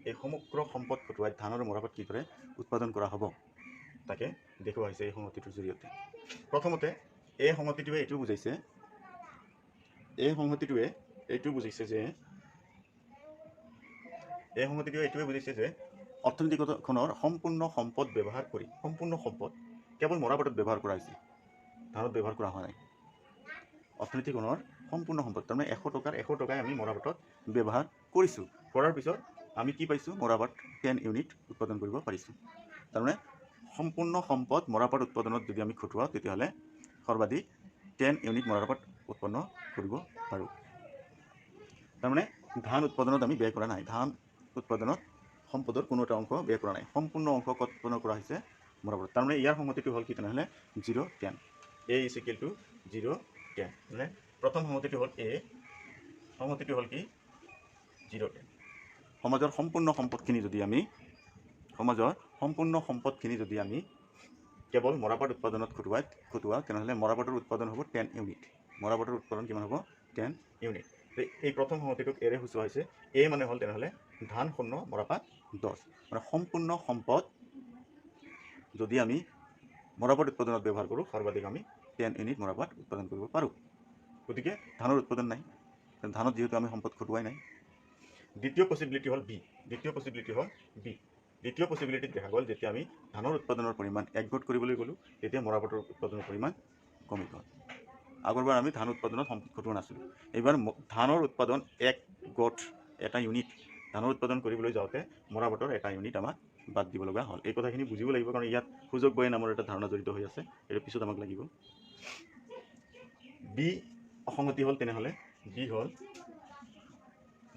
এই সমগ্ৰ সম্পদ খটুৱাই ধান আৰু মৰাপাট কিদৰে উৎপাদন কৰা হ'ব তাকে দেখুওৱা হৈছে এই সংহতিটোৰ জৰিয়তে। প্ৰথমতে এই সংহতিটোৱে এইটো বুজাইছে, যে অৰ্থনীতিখনৰ সম্পূৰ্ণ সম্পদ ব্যৱহাৰ কৰি, সম্পূৰ্ণ সম্পদ কেৱল মৰাপাটত ব্যৱহাৰ কৰা হৈছে, ধানত ব্যৱহাৰ কৰা হোৱা নাই। অৰ্থনীতিখনৰ সম্পূৰ্ণ সম্পদ, তাৰমানে 100 টকাই আমি মৰাপাটত ব্যৱহাৰ কৰিছোঁ। কৰাৰ পিছত আমি কি পাইছোঁ? মৰাপাট 10 ইউনিট উৎপাদন কৰিব পাৰিছোঁ। তাৰমানে সম্পূৰ্ণ সম্পদ মৰাপাট উৎপাদনত যদি আমি খটুৱাওঁ, তেতিয়াহ'লে সৰ্বাধিক 10 ইউনিট মৰাপাট উৎপন্ন কৰিব পাৰোঁ। তাৰমানে ধান উৎপাদনত আমি ব্যয় কৰা নাই, ধান উৎপাদনত সম্পদৰ কোনো এটা অংশ ব্যয় কৰা নাই, সম্পূৰ্ণ অংশ উৎপন্ন কৰা হৈছে মৰাপাটত। তাৰমানে ইয়াৰ সংহতিটো হ'ল কি? তেনেহ'লে 0 10, A = 0 10। মানে প্ৰথম সংহতিটো হ'ল A, সংহতিটো হ'ল কি? 0 10। সমাজৰ সম্পূৰ্ণ সম্পদখিনি যদি আমি কেৱল মৰাপাট উৎপাদনত খটুৱাওঁ, তেনেহ'লে মৰাপাটৰ উৎপাদন হ'ব 10 ইউনিট। মৰাপাটৰ উৎপাদন কিমান হ'ব? 10 ইউনিট। এই প্ৰথম সংহতিটোক এৰে সূচোৱা হৈছে। এ মানে হ'ল তেনেহ'লে ধান 0, মৰাপাট 10। মানে সম্পূৰ্ণ সম্পদ যদি আমি মৰাপাট উৎপাদনত ব্যৱহাৰ কৰোঁ, সৰ্বাধিক আমি 10 ইউনিট মৰাপাট উৎপাদন কৰিব পাৰোঁ। গতিকে ধানৰ উৎপাদন নাই, ধানত যিহেতু আমি সম্পদ খটুৱাই নাই। দ্বিতীয় পসিবিলিটি হ'ল বি। দ্বিতীয় পসিবিলিটি হ'ল বি। দ্বিতীয় পসিবিলিটিত দেখা গ'ল যেতিয়া আমি ধানৰ উৎপাদনৰ পৰিমাণ 1 গট কৰিবলৈ গ'লোঁ তেতিয়া মৰাপাটৰ উৎপাদনৰ পৰিমাণ কমি গ'ল। আগৰবাৰ আমি ধান উৎপাদনত সম্পদ ঘটোৱা নাছিলোঁ। এইবাৰ ধানৰ উৎপাদন 1 গট এটা ইউনিট ধানৰ উৎপাদন কৰিবলৈ যাওঁতে মৰাপাটৰ এটা ইউনিট আমাক বাদ দিব লগা হ'ল। এই কথাখিনি বুজিব লাগিব কাৰণ ইয়াত সুযোগ বয়ে নামৰ এটা ধাৰণা জড়িত হৈ আছে। এইটো পিছত আমাক লাগিব। বি অসংগতি হ'ল তেনেহ'লে বি হ'ল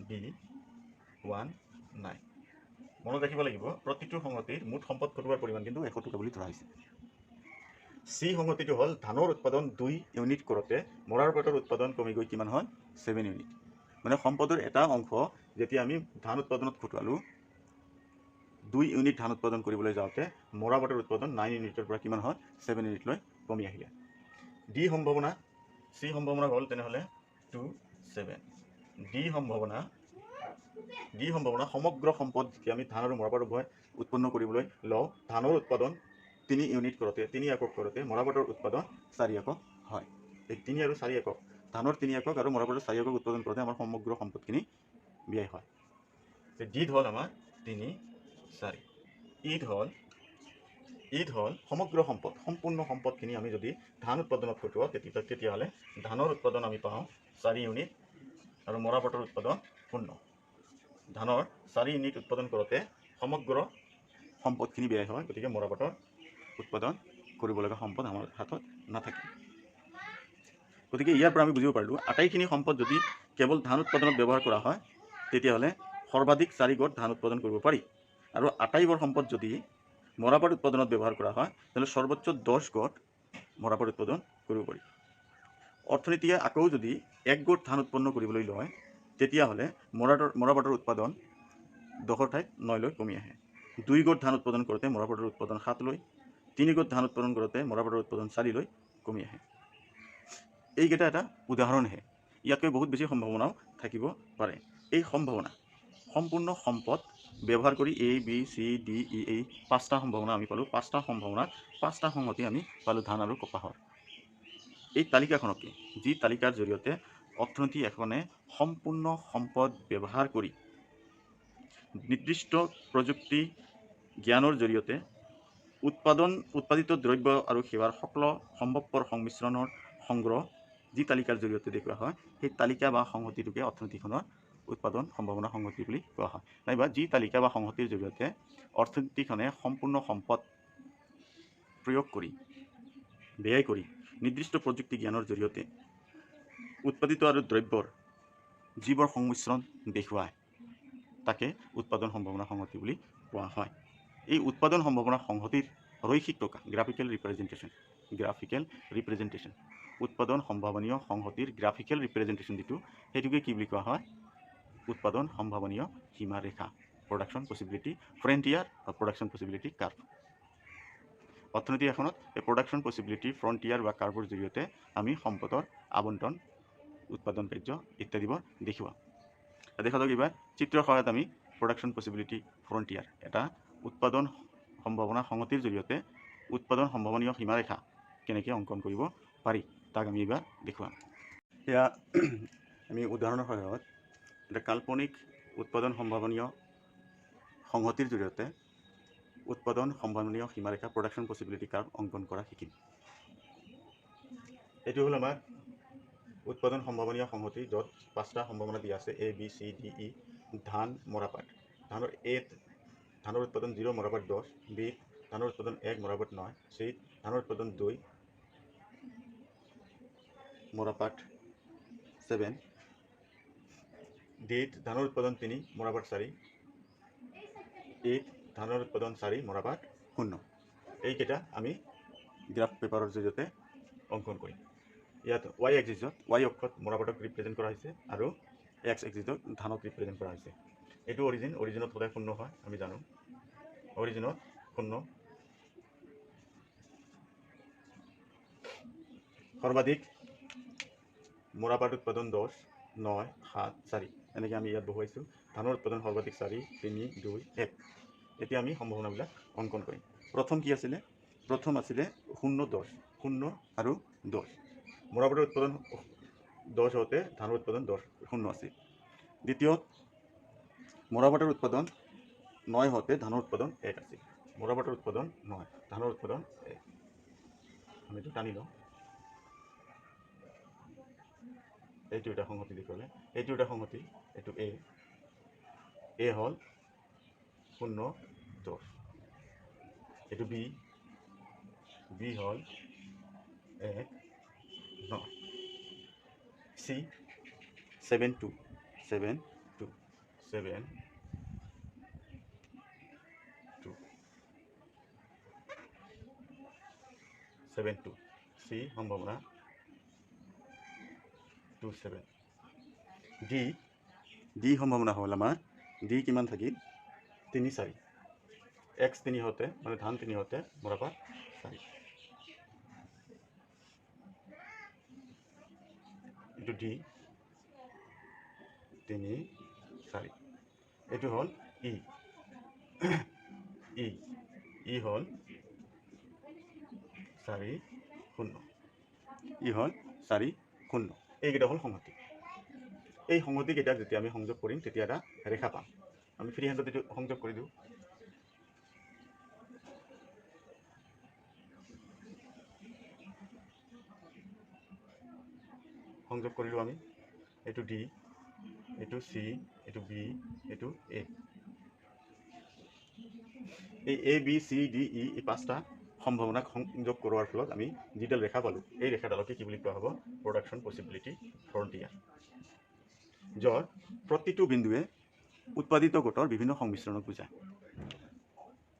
B19। মনত ৰাখিব লাগিব প্ৰতিটো সংগতিৰ মুঠ সম্পদ ঘটোৱাৰ পৰিমাণ কিন্তু 100 টকা বুলি ধৰা হৈছে। চি সংগতিটো হ'ল ধানৰ উৎপাদন 2 ইউনিট কৰোঁতে মৰাপাটৰ উৎপাদন কমি গৈ কিমান হয় 7 ইউনিট। মানে সম্পদৰ এটা অংশ যেতিয়া আমি ধান উৎপাদনত ঘটোৱালোঁ 2 ইউনিট ধান উৎপাদন কৰিবলৈ যাওঁতে মৰাপাটৰ উৎপাদন 9 ইউনিটৰ পৰা কিমান হয় 7 ইউনিটলৈ কমি আহিলে। ডি সম্ভাৱনা চি সম্ভাৱনা হ'ল তেনেহ'লে 2 7। ডি সম্ভাৱনা সমগ্ৰ সম্পদ যেতিয়া আমি ধান আৰু মৰাপাট উভয় উৎপন্ন কৰিবলৈ লওঁ ধানৰ উৎপাদন 3 ইউনিট কৰোঁতে 3 একক কৰোঁতে মৰাপাটৰ উৎপাদন 4 একক হয়। এই 3 আৰু 4 একক ধানৰ 3 একক আৰু মৰাপাটৰ 4 একক উৎপাদন কৰোঁতে আমাৰ সমগ্ৰ সম্পদখিনি ব্যয় হয়। ডিত হ'ল আমাৰ 3 4। ঈদ হ'ল সমগ্ৰ সম্পদ সম্পূৰ্ণ সম্পদখিনি আমি যদি ধান উৎপাদনত ঘটোৱাওঁ তেতিয়াহ'লে ধানৰ উৎপাদন আমি পাওঁ 4 ইউনিট আৰু মৰাপাটৰ উৎপাদন 0। ধানৰ 4 ইউনিট উৎপাদন কৰোঁতে সমগ্ৰ সম্পদখিনি ব্যয় হয়। গতিকে মৰাপাটৰ উৎপাদন কৰিব লগা সম্পদ আমাৰ হাতত নাথাকে। গতিকে ইয়াৰ পৰা আমি বুজিব পাৰিলোঁ আটাইখিনি সম্পদ যদি কেৱল ধান উৎপাদনত ব্যৱহাৰ কৰা হয় তেতিয়াহ'লে সৰ্বাধিক 4 গট ধান উৎপাদন কৰিব পাৰি আৰু আটাইবোৰ সম্পদ যদি মৰাপাট উৎপাদনত ব্যৱহাৰ কৰা হয় তেতিয়াহ'লে সৰ্বোচ্চ 10 গট মৰাপাট উৎপাদন কৰিব পাৰি। অৰ্থনীতিয়ে আকৌ যদি 1 গট ধান উৎপন্ন কৰিবলৈ লয় তেতিয়াহ'লে মৰাপাটৰ উৎপাদন 10ৰ ঠাইত 9লৈ কমি আহে। 2 গট ধান উৎপাদন কৰোঁতে মৰাপাটৰ উৎপাদন 7লৈ 3 গট ধান উৎপাদন কৰোঁতে মৰাপাটৰ উৎপাদন 4লৈ কমি আহে। এইকেইটা এটা উদাহৰণহে, ইয়াতকৈ বহুত বেছি সম্ভাৱনাও থাকিব পাৰে। এই সম্ভাৱনা সম্পূৰ্ণ সম্পদ ব্যৱহাৰ কৰি A B C D E এই 5টা সম্ভাৱনা আমি পালোঁ। 5টা সম্ভাৱনাত 5টা সংগতি আমি পালোঁ ধান আৰু কপাহৰ। এই তালিকাখনকে যি তালিকাৰ জৰিয়তে অৰ্থনীতি এখনে সম্পূৰ্ণ সম্পদ ব্যৱহাৰ কৰি নিৰ্দিষ্ট প্ৰযুক্তি জ্ঞানৰ জৰিয়তে উৎপাদিত দ্ৰব্য আৰু সেৱাৰ সকলো সম্ভৱপৰ সংমিশ্ৰণৰ সংগ্ৰহ যি তালিকাৰ জৰিয়তে দেখুওৱা হয় সেই তালিকা বা সংহতিটোকে অৰ্থনীতিখনৰ উৎপাদন সম্ভাৱনা সংহতি বুলি কোৱা হয়। নাইবা যি তালিকা বা সংহতিৰ জৰিয়তে অৰ্থনীতিখনে সম্পূৰ্ণ সম্পদ প্ৰয়োগ কৰি ব্যয় কৰি নিৰ্দিষ্ট প্ৰযুক্তি জ্ঞানৰ জৰিয়তে উৎপাদিত আৰু দ্ৰব্যৰ যিবোৰ সংমিশ্ৰণ দেখুৱায় তাকে উৎপাদন সম্ভাৱনা সংহতি বুলি কোৱা হয়। এই উৎপাদন সম্ভাৱনা সংহতিৰ ৰৈখিক প্ৰকাশ গ্ৰাফিকেল ৰিপ্ৰেজেণ্টেশ্যন উৎপাদন সম্ভাৱনীয় সংহতিৰ গ্ৰাফিকেল ৰিপ্ৰেজেণ্টেশ্যন যিটো সেইটোকে কি বুলি কোৱা হয় উৎপাদন সম্ভাৱনীয় সীমাৰেখা প্ৰডাকশ্যন পচিবিলিটি ফ্ৰণ্টিয়াৰ বা প্ৰডাকশ্যন পচিবিলিটি কাৰ্ভ। অৰ্থনীতি এখনত এই প্ৰডাকশ্যন পচিবিলিটি ফ্ৰণ্টিয়াৰ বা কাৰ্ভৰ জৰিয়তে আমি সম্পদৰ আবণ্টন উৎপাদন কাৰ্য ইত্যাদিবোৰ দেখুৱাওঁ। দেখা যাওক এইবাৰ চিত্ৰৰ সহায়ত আমি প্ৰডাকশ্যন পচিবিলিটি ফ্ৰণ্টিয়াৰ এটা উৎপাদন সম্ভাৱনা সংহতিৰ জৰিয়তে উৎপাদন সম্ভাৱনীয় সীমাৰেখা কেনেকৈ অংকন কৰিব পাৰি তাক আমি এইবাৰ দেখুৱাম। এয়া আমি উদাহৰণৰ সহায়ত এটা কাল্পনিক উৎপাদন সম্ভাৱনীয় সংহতিৰ জৰিয়তে উৎপাদন সম্ভাৱনীয় সীমাৰেখা প্ৰডাকশ্যন পচিবিলিটি কাৰ্ভ অংকন কৰা শিকিম। এইটো হ'ল আমাৰ উৎপাদন সম্ভাৱনীয় সংহতি য'ত 5টা সম্ভাৱনা দিয়া আছে A B C D E। ধান মৰাপাট ধানৰ উৎপাদন 0 মৰাপাট 10। B ধানৰ উৎপাদন 1 মৰাপাট 9। C ধানৰ উৎপাদন 2 মৰাপাট 7। D ধানৰ উৎপাদন 3 মৰাপাট 4। E ধানৰ উৎপাদন 4 মৰাপাট 0। এইকেইটা আমি গ্ৰাফ পেপাৰৰ জৰিয়তে অংকন কৰিম। ইয়াত y অক্ষত মৰাপাটক ৰিপ্ৰেজেণ্ট কৰা হৈছে আৰু x এক্সিছত ধানক ৰিপ্ৰেজেণ্ট কৰা হৈছে। এইটো অৰিজিনত সদায় 0 হয় আমি জানো। অৰিজিনত 0 সৰ্বাধিক মৰাপাট উৎপাদন 10 9 7 4 এনেকৈ আমি ইয়াত বহুৱাইছোঁ। ধানৰ উৎপাদন সৰ্বাধিক 4 3 2 1। এতিয়া আমি সম্ভাৱনাবিলাক অংকন কৰিম। প্ৰথম কি আছিলে? প্ৰথম আছিলে 0 10 0 আৰু 10। মৰাপাটৰ উৎপাদন 10 হওঁতে ধানৰ উৎপাদন 0 আছিল। দ্বিতীয়ত মৰাপাটৰ উৎপাদন 9 হওঁতে ধানৰ উৎপাদন 1 আছিল। মৰাপাটৰ উৎপাদন 9, ধানৰ উৎপাদন 1। আমি এইটো টানি লওঁ। এইটো এটা সংহতি দেখুৱালে, এইটো এটা সংহতি, এইটো এ হ'ল 0, 10, এইটো বি হ'ল 1, 9, চি 7, 2, 7, 2, 7, 2, 7, 2, চি সম্ভাৱনা 2, 7, ডি সম্ভাৱনা হ'ল আমাৰ ডি কিমান থাকিল 3, 4, এক্স 3 হওঁতে মানে ধান 3 হওঁতে মৰাপাট 4, এইটো ডি 3, 4, এইটো হ'ল ই হ'ল 4, 0, ই হ'ল 4, 0। এইকেইটা হ'ল সংহতি। এই সংহতিকেইটাক যেতিয়া আমি সংযোগ কৰিম তেতিয়া এটা ৰেখা পাম। আমি ফ্ৰী হেণ্ডত এইটো সংযোগ কৰি দিওঁ। সংযোগ কৰিলোঁ আমি। এইটো ডি, এইটো চি, এইটো বি, এইটো এ। এই A B C D E এই 5টা সম্ভাৱনাক সংযোগ কৰোৱাৰ ফলত আমি যিডাল ৰেখা পালোঁ, এই ৰেখাডালকে কি বুলি কোৱা হ'ব? Production possibility frontier. য'ত প্ৰতিটো বিন্দুৱে উৎপাদিত গোটৰ বিভিন্ন সংমিশ্ৰণক বুজায়।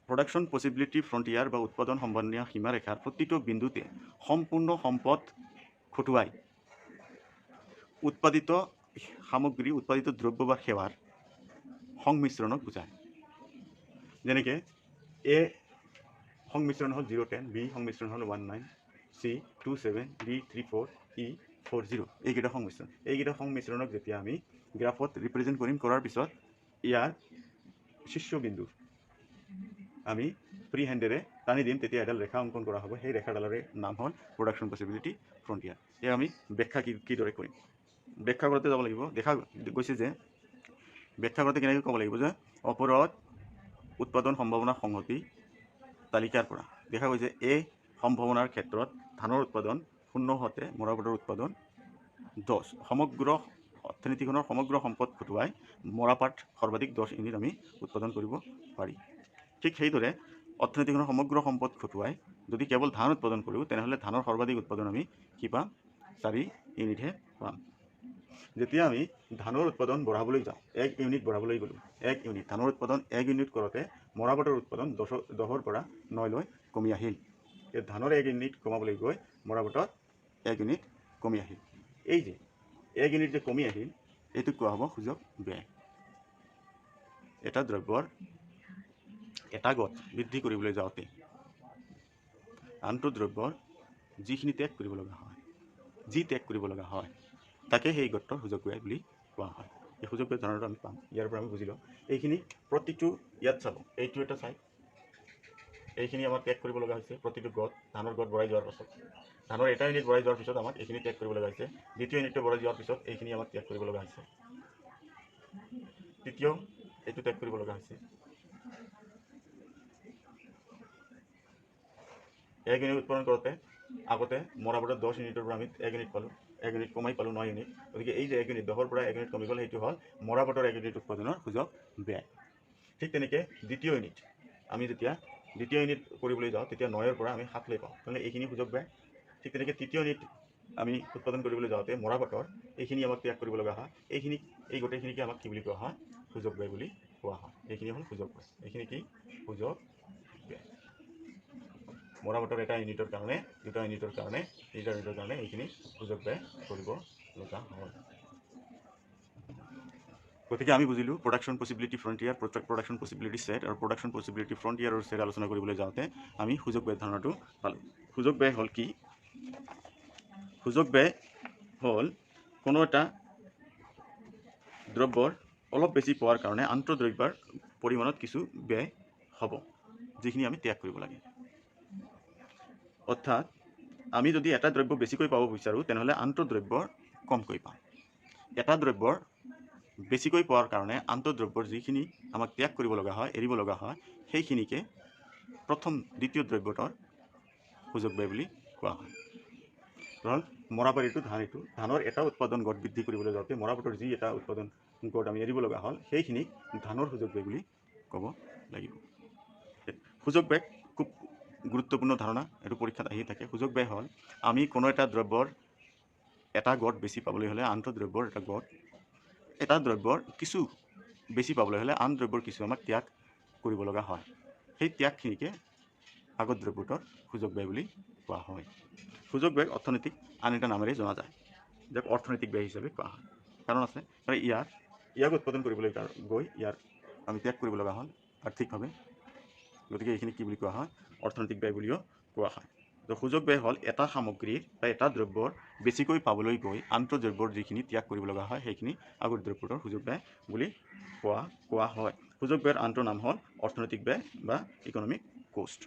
প্ৰডাকশ্যন পচিবিলিটি ফ্ৰণ্টিয়াৰ বা উৎপাদন সম্বন্ধীয় সীমাৰেখাৰ প্ৰতিটো বিন্দুতে সম্পূৰ্ণ সম্পদ খটুৱাই উৎপাদিত সামগ্ৰী, উৎপাদিত দ্ৰব্য বা সেৱাৰ সংমিশ্ৰণক বুজায়। যেনেকৈ এ সংমিশ্ৰণ হ'ল 0, 10, বি সংমিশ্ৰণ হ'ল 1, 9, চি 2, 7, ডি 3, 4, ই 4, 0। এইকেইটা সংমিশ্ৰণ। এইকেইটা সংমিশ্ৰণক যেতিয়া আমি গ্ৰাফত ৰিপ্ৰেজেণ্ট কৰিম, কৰাৰ পিছত ইয়াৰ শীৰ্ষবিন্দু আমি ফ্ৰী হেণ্ডেৰে টানি দিম, তেতিয়া এডাল ৰেখা অংকন কৰা হ'ব। সেই ৰেখাডালৰে নাম হ'ল প্ৰডাকশ্যন পচিবিলিটি ফ্ৰণ্টিয়াৰ। এয়া আমি ব্যাখ্যা কিদৰে কৰিম? ব্যাখ্যা কৰোঁতে যাব লাগিব। দেখা গৈছে যে ব্যাখ্যা কৰোঁতে কেনেকৈ ক'ব লাগিব যে ওপৰত উৎপাদন সম্ভাৱনা সংহতি তালিকাৰ পৰা দেখা গৈছে এই সম্ভাৱনাৰ ক্ষেত্ৰত ধানৰ উৎপাদন 0 হওঁতে মৰাপাটৰ উৎপাদন 10। সমগ্ৰ অৰ্থনীতিখনৰ সমগ্ৰ সম্পদ খটুৱাই মৰাপাট সৰ্বাধিক 10 ইউনিট আমি উৎপাদন কৰিব পাৰি। ঠিক সেইদৰে অৰ্থনীতিখনৰ সমগ্ৰ সম্পদ খটুৱাই যদি কেৱল ধান উৎপাদন কৰোঁ, তেনেহ'লে ধানৰ সৰ্বাধিক উৎপাদন আমি কি পাম? 4 ইউনিটহে পাম। যেতিয়া আমি ধানৰ উৎপাদন বঢ়াবলৈ যাওঁ, 1 ইউনিট বঢ়াবলৈ গ'লোঁ, 1 ইউনিট ধানৰ উৎপাদন 1 ইউনিট কৰোঁতে মৰাপাটৰ উৎপাদন 10ৰ পৰা 9লৈ কমি আহিল। এই ধানৰ 1 ইউনিট কমাবলৈ গৈ মৰাপাটৰ 1 ইউনিট কমি আহিল। এই যে 1 ইউনিট যে কমি আহিল, এইটোক কোৱা হ'ব সূচক ব্যয়। এটা দ্ৰব্যৰ এটা গোট বৃদ্ধি কৰিবলৈ যাওঁতে আনটো দ্ৰব্যৰ যিখিনি ত্যাগ কৰিব লগা হয়, তাকে সেই গোটৰ সূচক ব্যয় বুলি কোৱা হয়। এই সূচক ব্যয় ধাৰণাটো আমি পাম। ইয়াৰ পৰা আমি বুজিলোঁ এইখিনি প্ৰতিটো ইয়াত চাব, এইটো এটা চাই এইখিনি আমাক ত্যাগ কৰিব লগা হৈছে। প্ৰতিটো গোট ধানৰ গোট বঢ়াই যোৱাৰ পাছত, ধানৰ এটা ইউনিট বঢ়াই যোৱাৰ পিছত আমাক এইখিনি ত্যাগ কৰিব লগা হৈছে। দ্বিতীয় ইউনিটটো বঢ়াই যোৱাৰ পিছত এইখিনি আমাক ত্যাগ কৰিব লগা হৈছে। তৃতীয় এইটো ত্যাগ কৰিব লগা হৈছে। 1 ইউনিট উৎপাদন কৰোঁতে আগতে মৰাপাটত 10 ইউনিটৰ পৰা আমি 1 ইউনিট পালোঁ, 1 ইউনিট কমাই পালোঁ 9 ইউনিট। গতিকে এই যে 1 ইউনিট 10ৰ পৰা 1 ইউনিট কমি গ'ল, সেইটো হ'ল মৰাপাটৰ 1 ইউনিট উৎপাদনৰ সূচক ব্যয়। ঠিক তেনেকৈ দ্বিতীয় ইউনিট আমি যেতিয়া দ্বিতীয় ইউনিট কৰিবলৈ যাওঁ, তেতিয়া 9ৰ পৰা আমি 7লৈ পাওঁ, তেনেহ'লে এইখিনি সূচক ব্যয়। ঠিক তেনেকৈ তৃতীয় ইউনিট আমি উৎপাদন কৰিবলৈ যাওঁতে মৰাপাটৰ এইখিনি আমাক ত্যাগ কৰিব লগা হয়। এই গোটেইখিনিকে আমাক কি বুলি কোৱা হয়? সূচক ব্যয় বুলি কোৱা হয়। এইখিনি হ'ল সূচক ব্যয়। এইখিনি কি? সূচক ব্যয়। মৰাপাটৰ এটা ইউনিটৰ কাৰণে, দুটা ইউনিটৰ কাৰণে, তিনিটা ইউনিটৰ কাৰণে এইখিনি সূচক ব্যয় কৰিব লগা হয়। গতিকে আমি বুজিলোঁ production possibility frontier, production possibility set আৰু প্ৰডাকশ্যন পচিবিলিটি ফ্ৰণ্টিয়াৰৰ ছেট আলোচনা কৰিবলৈ যাওঁতে আমি সূচক ব্যয় ধাৰণাটো পালোঁ। সূচক ব্যয় হ'ল কি? সূচক ব্যয় হ'ল কোনো এটা দ্ৰব্যৰ অলপ বেছি পোৱাৰ কাৰণে আনটো দ্ৰব্যৰ পৰিমাণত কিছু ব্যয় হ'ব, যিখিনি আমি ত্যাগ কৰিব লাগে। অৰ্থাৎ আমি যদি এটা দ্ৰব্য বেছিকৈ পাব বিচাৰোঁ, তেনেহ'লে আনটো দ্ৰব্যৰ কমকৈ পাম। এটা দ্ৰব্যৰ বেছিকৈ পোৱাৰ কাৰণে আন্তঃদ্ৰব্যৰ যিখিনি আমাক ত্যাগ কৰিব লগা হয়, এৰিব লগা হয়, সেইখিনিকে প্ৰথম দ্বিতীয় দ্ৰব্যটোৰ সুযোগ ব্যয় বুলি কোৱা হয়। ধৰক মৰাপাটীটো ধান, এইটো ধানৰ এটা উৎপাদন গড় বৃদ্ধি কৰিবলৈ যাওঁতে মৰাপাটৰ যি এটা উৎপাদন গড় আমি এৰিব লগা হ'ল, সেইখিনিক ধানৰ সুযোগ ব্যয় বুলি ক'ব লাগিব। সুযোগ ব্যয় খুব গুৰুত্বপূৰ্ণ ধাৰণা, এইটো পৰীক্ষাত আহি থাকে। সুযোগ ব্যয় হ'ল আমি কোনো এটা দ্ৰব্যৰ এটা গড় বেছি পাবলৈ হ'লে আনটো দ্ৰব্যৰ এটা দ্ৰব্যৰ কিছু বেছি পাবলৈ হ'লে আন দ্ৰব্যৰ কিছু আমাক ত্যাগ কৰিব লগা হয়। সেই ত্যাগখিনিকে আগত দ্ৰব্যটোৰ সুযোগ ব্যয় বুলি কোৱা হয়। সুযোগ ব্যয় অৰ্থনৈতিক আন এটা নামেৰে জনা যায়, যাক অৰ্থনৈতিক ব্যয় হিচাপে কোৱা হয়। কাৰণ আছে, ইয়াক উৎপাদন কৰিবলৈ গৈ ইয়াৰ আমি ত্যাগ কৰিব লগা হ'ল আৰ্থিকভাৱে, গতিকে এইখিনি কি বুলি কোৱা হয়? অৰ্থনৈতিক ব্যয় বুলিও কোৱা হয়। তো সুযোগ ব্যয় হ'ল এটা সামগ্ৰীৰ বা এটা দ্ৰব্যৰ বেছিকৈ পাবলৈ গৈ আনটো দ্ৰব্যৰ যিখিনি ত্যাগ কৰিব লগা হয়, সেইখিনি আগৰ দ্ৰব্যটোৰ সুযোগ ব্যয় বুলি কোৱা হয়। সুযোগ ব্যয়ৰ আনটো নাম হ'ল অৰ্থনৈতিক ব্যয় বা ইকনমিক কষ্ট।